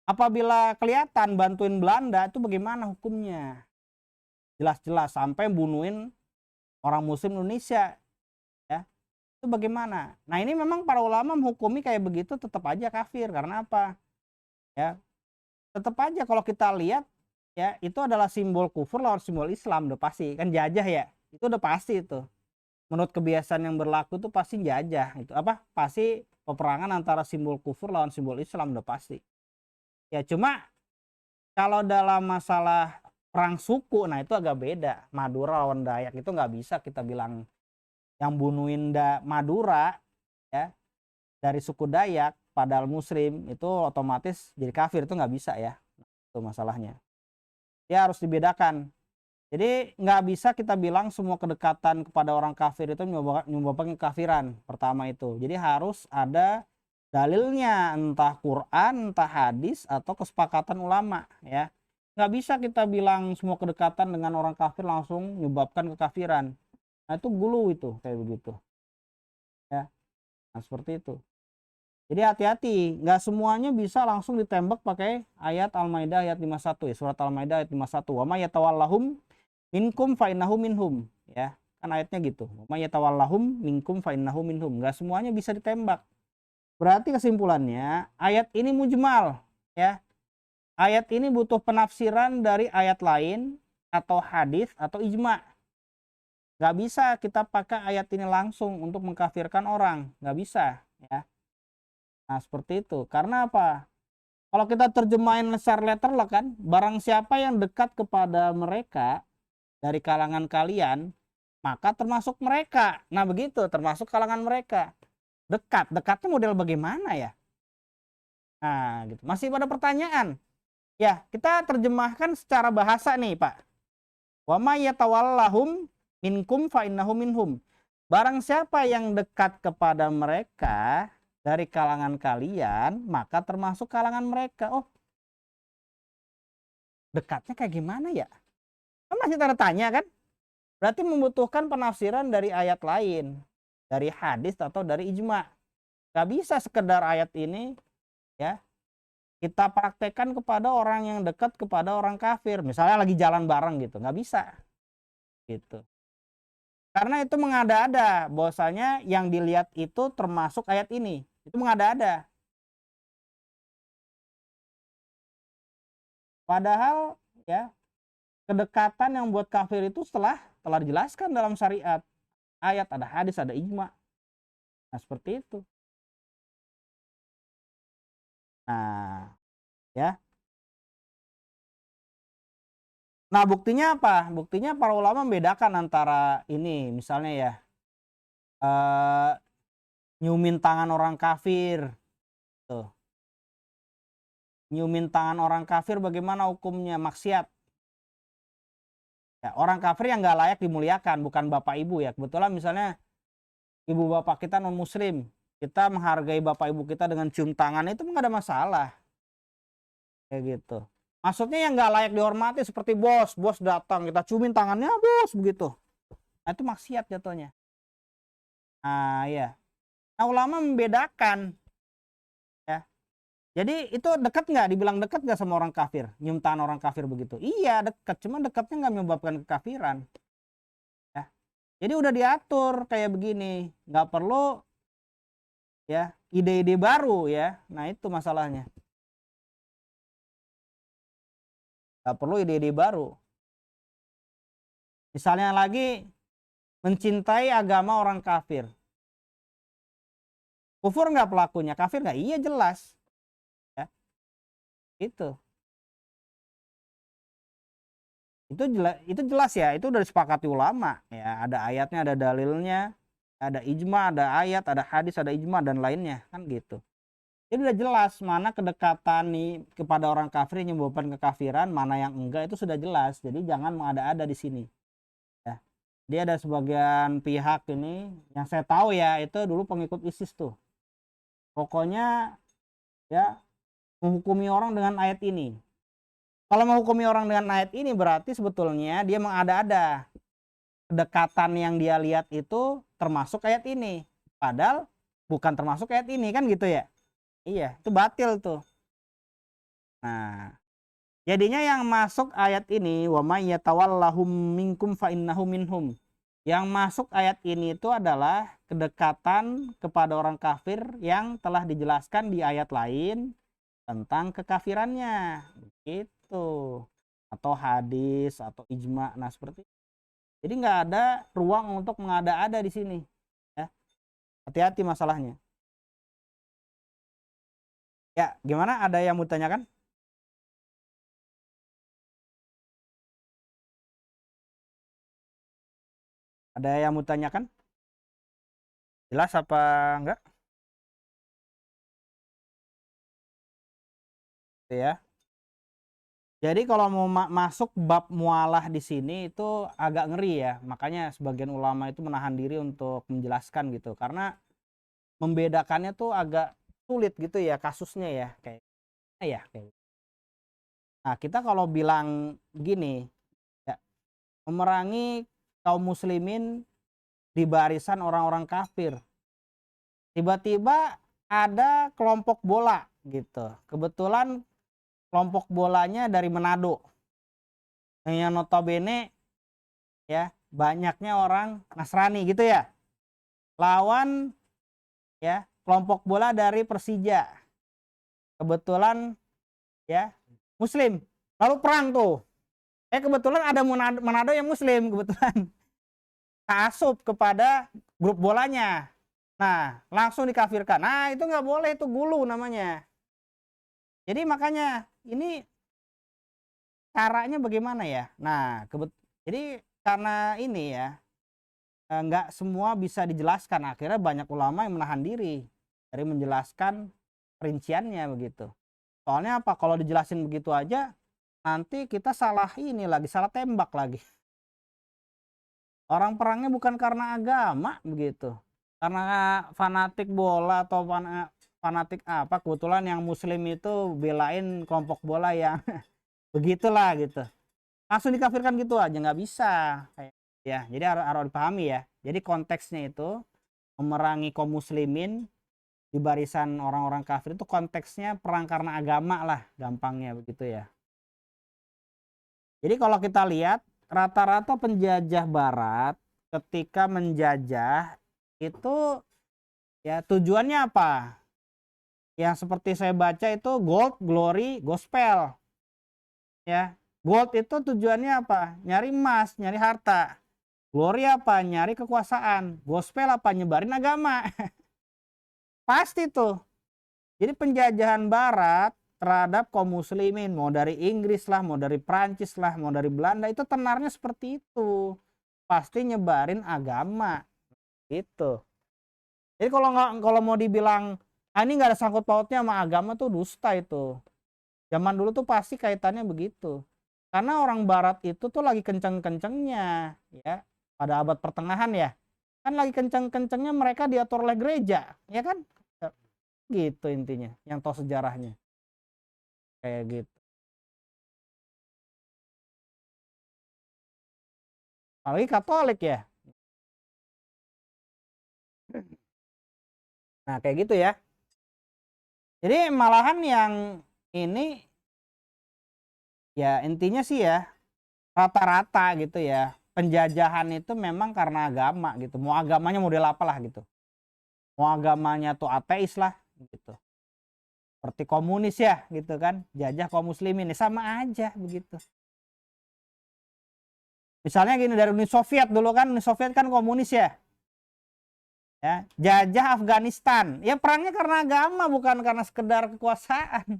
apabila kelihatan bantuin Belanda itu bagaimana hukumnya? Jelas-jelas sampai bunuhin orang muslim Indonesia. Ya. Itu bagaimana? Nah, ini memang para ulama menghukumi kayak begitu tetap aja kafir. Karena apa? Ya, tetap aja kalau kita lihat ya itu adalah simbol kufur lawan simbol Islam, udah pasti kan jajah ya, itu udah pasti itu menurut kebiasaan yang berlaku tuh pasti jajah, itu apa pasti peperangan antara simbol kufur lawan simbol Islam udah pasti ya. Cuma kalau dalam masalah perang suku nah itu agak beda. Madura lawan Dayak itu nggak bisa kita bilang yang bunuhin Madura ya dari suku Dayak padahal muslim itu otomatis jadi kafir, itu nggak bisa ya, itu masalahnya ya, harus dibedakan. Jadi nggak bisa kita bilang semua kedekatan kepada orang kafir itu menyebabkan kekafiran. Pertama itu, jadi harus ada dalilnya, entah Quran, entah hadis, atau kesepakatan ulama ya. Nggak bisa kita bilang semua kedekatan dengan orang kafir langsung menyebabkan kekafiran. Nah itu gulu itu kayak begitu ya. Nah seperti itu. Jadi hati-hati, nggak semuanya bisa langsung ditembak pakai ayat Al-Maidah ayat 51 ya, surat Al-Maidah ayat 51. Wa may yatawallahum minkum fa innahu minhum ya. Kan ayatnya gitu. Wa may yatawallahum minkum fa innahu minhum. Nggak semuanya bisa ditembak. Berarti kesimpulannya ayat ini mujmal ya. Ayat ini butuh penafsiran dari ayat lain atau hadis atau ijma. Nggak bisa kita pakai ayat ini langsung untuk mengkafirkan orang, nggak bisa ya. Nah seperti itu. Karena apa? Kalau kita terjemahin share letter lah kan, barang siapa yang dekat kepada mereka dari kalangan kalian, maka termasuk mereka. Nah begitu, termasuk kalangan mereka. Dekatnya model bagaimana ya? Nah gitu. Masih pada pertanyaan? Ya, kita terjemahkan secara bahasa nih Pak. Wa may yatawallahum minkum fa innahu minhum. Barang siapa yang dekat kepada mereka dari kalangan kalian, maka termasuk kalangan mereka. Oh, dekatnya kayak gimana ya? Kan masih tanda tanya kan? Berarti membutuhkan penafsiran dari ayat lain, dari hadis atau dari ijma. Gak bisa sekedar ayat ini ya kita praktekkan kepada orang yang dekat kepada orang kafir. Misalnya lagi jalan bareng gitu, nggak bisa gitu. Karena itu mengada-ada bahwasanya yang dilihat itu termasuk ayat ini. Itu mengada-ada. Padahal ya kedekatan yang buat kafir itu telah dijelaskan dalam syariat. Ayat, ada hadis, ada ijma. Nah, seperti itu. Nah, ya. Nah, buktinya apa? Buktinya para ulama membedakan antara ini, misalnya ya, eh, nyumin tangan orang kafir. Tuh. Nyumin tangan orang kafir bagaimana hukumnya? Maksiat. Ya, orang kafir yang nggak layak dimuliakan, bukan bapak ibu ya. Kebetulan misalnya ibu bapak kita non muslim, kita menghargai bapak ibu kita dengan cium tangan itu nggak ada masalah, kayak gitu. Maksudnya yang nggak layak dihormati seperti bos, bos datang kita ciumin tangannya bos begitu. Nah itu maksiat jatuhnya. Nah ya, nah ulama membedakan ya. Jadi itu dekat nggak? Dibilang dekat nggak sama orang kafir? Nyium tangan orang kafir begitu? Iya dekat, cuma dekatnya nggak menyebabkan kekafiran. Ya. Jadi udah diatur kayak begini, nggak perlu ya ide-ide baru ya. Nah itu masalahnya. Nggak perlu ide-ide baru. Misalnya lagi mencintai agama orang kafir. Kufur nggak pelakunya? Kafir nggak? Iya jelas. Ya, itu. Itu jelas ya. Itu udah disepakati ulama. Ya, ada ayatnya, ada dalilnya, ada ijma, ada ayat, ada hadis, ada ijma dan lainnya kan gitu. Jadi udah jelas mana kedekatan nih kepada orang kafir yang menyebabkan kekafiran, mana yang enggak itu sudah jelas. Jadi jangan mengada-ada di sini. Ya. Dia ada sebagian pihak ini yang saya tahu ya itu dulu pengikut ISIS tuh. Pokoknya ya menghukumi orang dengan ayat ini. Kalau menghukumi orang dengan ayat ini berarti sebetulnya dia mengada-ada. Kedekatan yang dia lihat itu termasuk ayat ini. Padahal bukan termasuk ayat ini kan gitu ya. Iya, itu batil tuh. Nah, jadinya yang masuk ayat ini wa may yatawallahum minkum fa innahu minhum. Yang masuk ayat ini itu adalah kedekatan kepada orang kafir yang telah dijelaskan di ayat lain tentang kekafirannya. Gitu. Atau hadis atau ijma. Nah, seperti itu. Jadi nggak ada ruang untuk mengada-ada di sini. Ya. Hati-hati masalahnya. Ya, gimana? Ada yang mau tanyakan? Ada yang mau tanyakan? Jelas apa enggak? Gitu ya. Jadi kalau mau masuk bab mualah di sini itu agak ngeri ya. Makanya sebagian ulama itu menahan diri untuk menjelaskan gitu. Karena membedakannya tuh agak sulit gitu ya kasusnya ya. Kayak ya. Nah kita kalau bilang gini, ya, memerangi kaum muslimin di barisan orang-orang kafir. Tiba-tiba ada kelompok bola gitu. Kebetulan kelompok bolanya dari Manado. Yang notabene ya banyaknya orang Nasrani gitu ya. Lawan ya kelompok bola dari Persija. Kebetulan ya Muslim. Lalu perang tuh. Kebetulan ada Manado yang Muslim kebetulan. Taasub kepada grup bolanya. Nah, langsung dikafirkan. Nah, itu nggak boleh, itu gulu namanya. Jadi makanya ini caranya bagaimana ya? Nah, jadi karena ini ya nggak semua bisa dijelaskan. Akhirnya banyak ulama yang menahan diri dari menjelaskan rinciannya begitu. Soalnya apa? Kalau dijelasin begitu aja, nanti kita salah ini lagi, salah tembak lagi. Orang perangnya bukan karena agama begitu. Karena fanatik bola atau fanatik apa, kebetulan yang muslim itu belain kelompok bola yang begitulah gitu. Langsung dikafirkan gitu aja nggak bisa. Ya, jadi harus dipahami ya. Jadi konteksnya itu memerangi kaum muslimin di barisan orang-orang kafir itu konteksnya perang karena agama lah, gampangnya begitu ya. Jadi kalau kita lihat rata-rata penjajah barat ketika menjajah itu ya tujuannya apa? Yang seperti saya baca itu gold, glory, gospel. Ya, gold itu tujuannya apa? Nyari emas, nyari harta. Glory apa? Nyari kekuasaan. Gospel apa? Nyebarin agama. Pasti tuh. Jadi penjajahan barat terhadap kaum muslimin, mau dari Inggris lah, mau dari Prancis lah, mau dari Belanda, itu tenarnya seperti itu. Pasti nyebarin agama. Gitu. Jadi kalau mau dibilang ini nggak ada sangkut pautnya sama agama tuh dusta itu. Zaman dulu tuh pasti kaitannya begitu. Karena orang barat itu tuh lagi kenceng-kencengnya ya, pada abad pertengahan ya. Kan lagi kenceng-kencengnya mereka diatur oleh gereja, ya kan? Gitu intinya, yang tahu sejarahnya. Kayak gitu. Apalagi Katolik ya. Nah, kayak gitu ya. Jadi malahan yang ini ya intinya sih ya rata-rata gitu ya. Penjajahan itu memang karena agama gitu. Mau agamanya model apalah gitu. Mau agamanya tuh ateis lah gitu. Seperti komunis ya gitu kan. Jajah kaum muslimin ya sama aja begitu. Misalnya gini dari Uni Soviet dulu kan, Uni Soviet kan komunis ya. Ya, jajah Afghanistan. Ya perangnya karena agama bukan karena sekedar kekuasaan.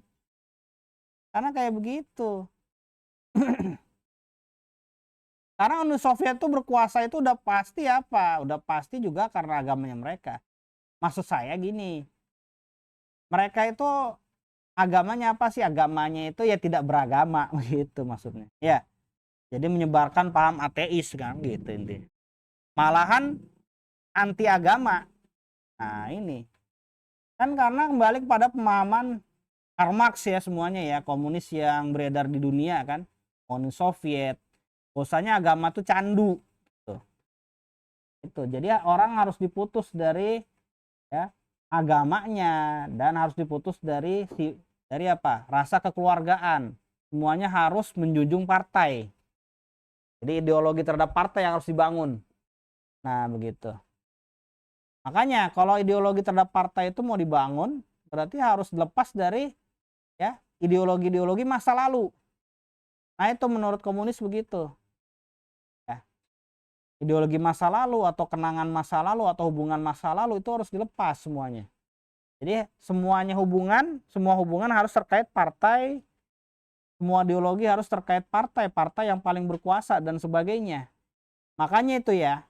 Karena kayak begitu. Karena Uni Soviet itu berkuasa itu udah pasti apa? Udah pasti juga karena agamanya mereka. Maksud saya gini, mereka itu agamanya apa sih? Agamanya itu ya tidak beragama gitu maksudnya. Ya, jadi menyebarkan paham ateis kan gitu intinya. Malahan anti agama. Nah ini kan karena kembali kepada pemahaman Karl Marx ya semuanya ya, komunis yang beredar di dunia kan, komunis Soviet. Bahwasanya agama tuh candu. Gitu. Itu. Jadi orang harus diputus dari ya agamanya dan harus diputus dari apa? Rasa kekeluargaan. Semuanya harus menjunjung partai. Jadi ideologi terhadap partai yang harus dibangun. Nah, begitu. Makanya kalau ideologi terhadap partai itu mau dibangun, berarti harus dilepas dari ya ideologi-ideologi masa lalu. Nah, itu menurut komunis begitu. Ya. Ideologi masa lalu atau kenangan masa lalu atau hubungan masa lalu itu harus dilepas semuanya. Jadi semua hubungan harus terkait partai, semua ideologi harus terkait partai yang paling berkuasa dan sebagainya. Makanya itu ya,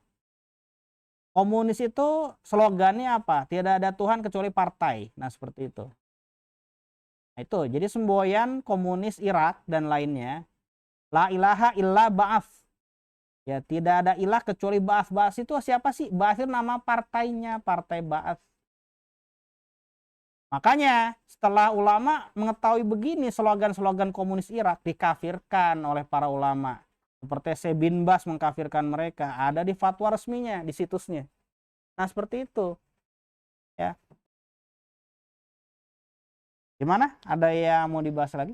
komunis itu slogannya apa? Tidak ada Tuhan kecuali partai. Nah, seperti itu. Nah, itu. Jadi semboyan komunis Irak dan lainnya, la ilaha illa ba'af. Ya, tidak ada ilah kecuali Ba'af. Ba'af itu siapa sih? Ba'af itu nama partainya, Partai Ba'af. Makanya setelah ulama mengetahui begini slogan-slogan komunis Irak dikafirkan oleh para ulama. Seperti Syekh bin Bas mengkafirkan mereka, ada di fatwa resminya, di situsnya. Nah, seperti itu. Ya. Gimana? Ada yang mau dibahas lagi?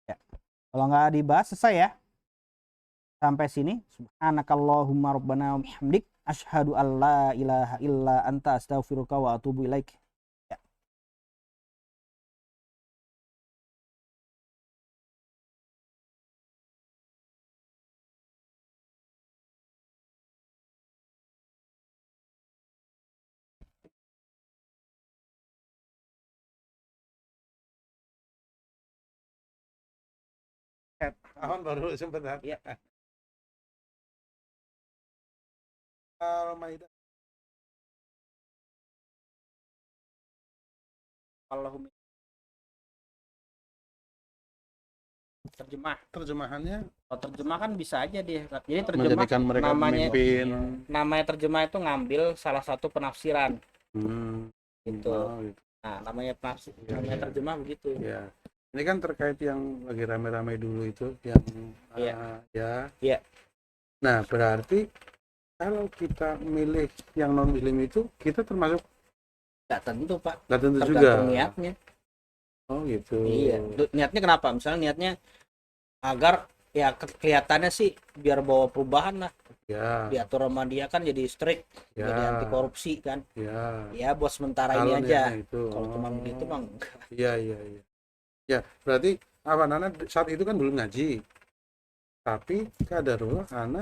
Ya. Kalau nggak dibahas selesai ya. Sampai sini. Subhanakallahumma rabbana wa bihamdik asyhadu an la ilaha illa anta astaghfiruka wa atubu ilaik. Ya. Tahun baru sebentar. Ya. Al-Maidah. Allahumma terjemah. Terjemahannya Kalau terjemah kan bisa aja dia. Jadi terjemah menjadikan mereka pemimpin. namanya terjemah itu ngambil salah satu penafsiran. Gitu. Oh, gitu. Nah, namanya terjemah begitu. Ya. Ini kan terkait yang lagi rame-rame dulu itu yang ya. Iya. Nah, berarti kalau kita milih yang non muslim itu kita termasuk? Nggak tentu, Pak. Nggak tentu juga. Tergantung niatnya. Oh, gitu. Iya. Niatnya kenapa? Misalnya niatnya agar ya kelihatannya sih biar bawa perubahan lah. Ya. Diatur sama dia kan jadi strict, ya. jadi anti korupsi kan. Ya. Ya buat sementara kalau ini aja. Itu. Kalau cuma begitu mah enggak. Iya. Ya, berarti apa Nana saat itu kan belum ngaji. Tapi kadarullah anak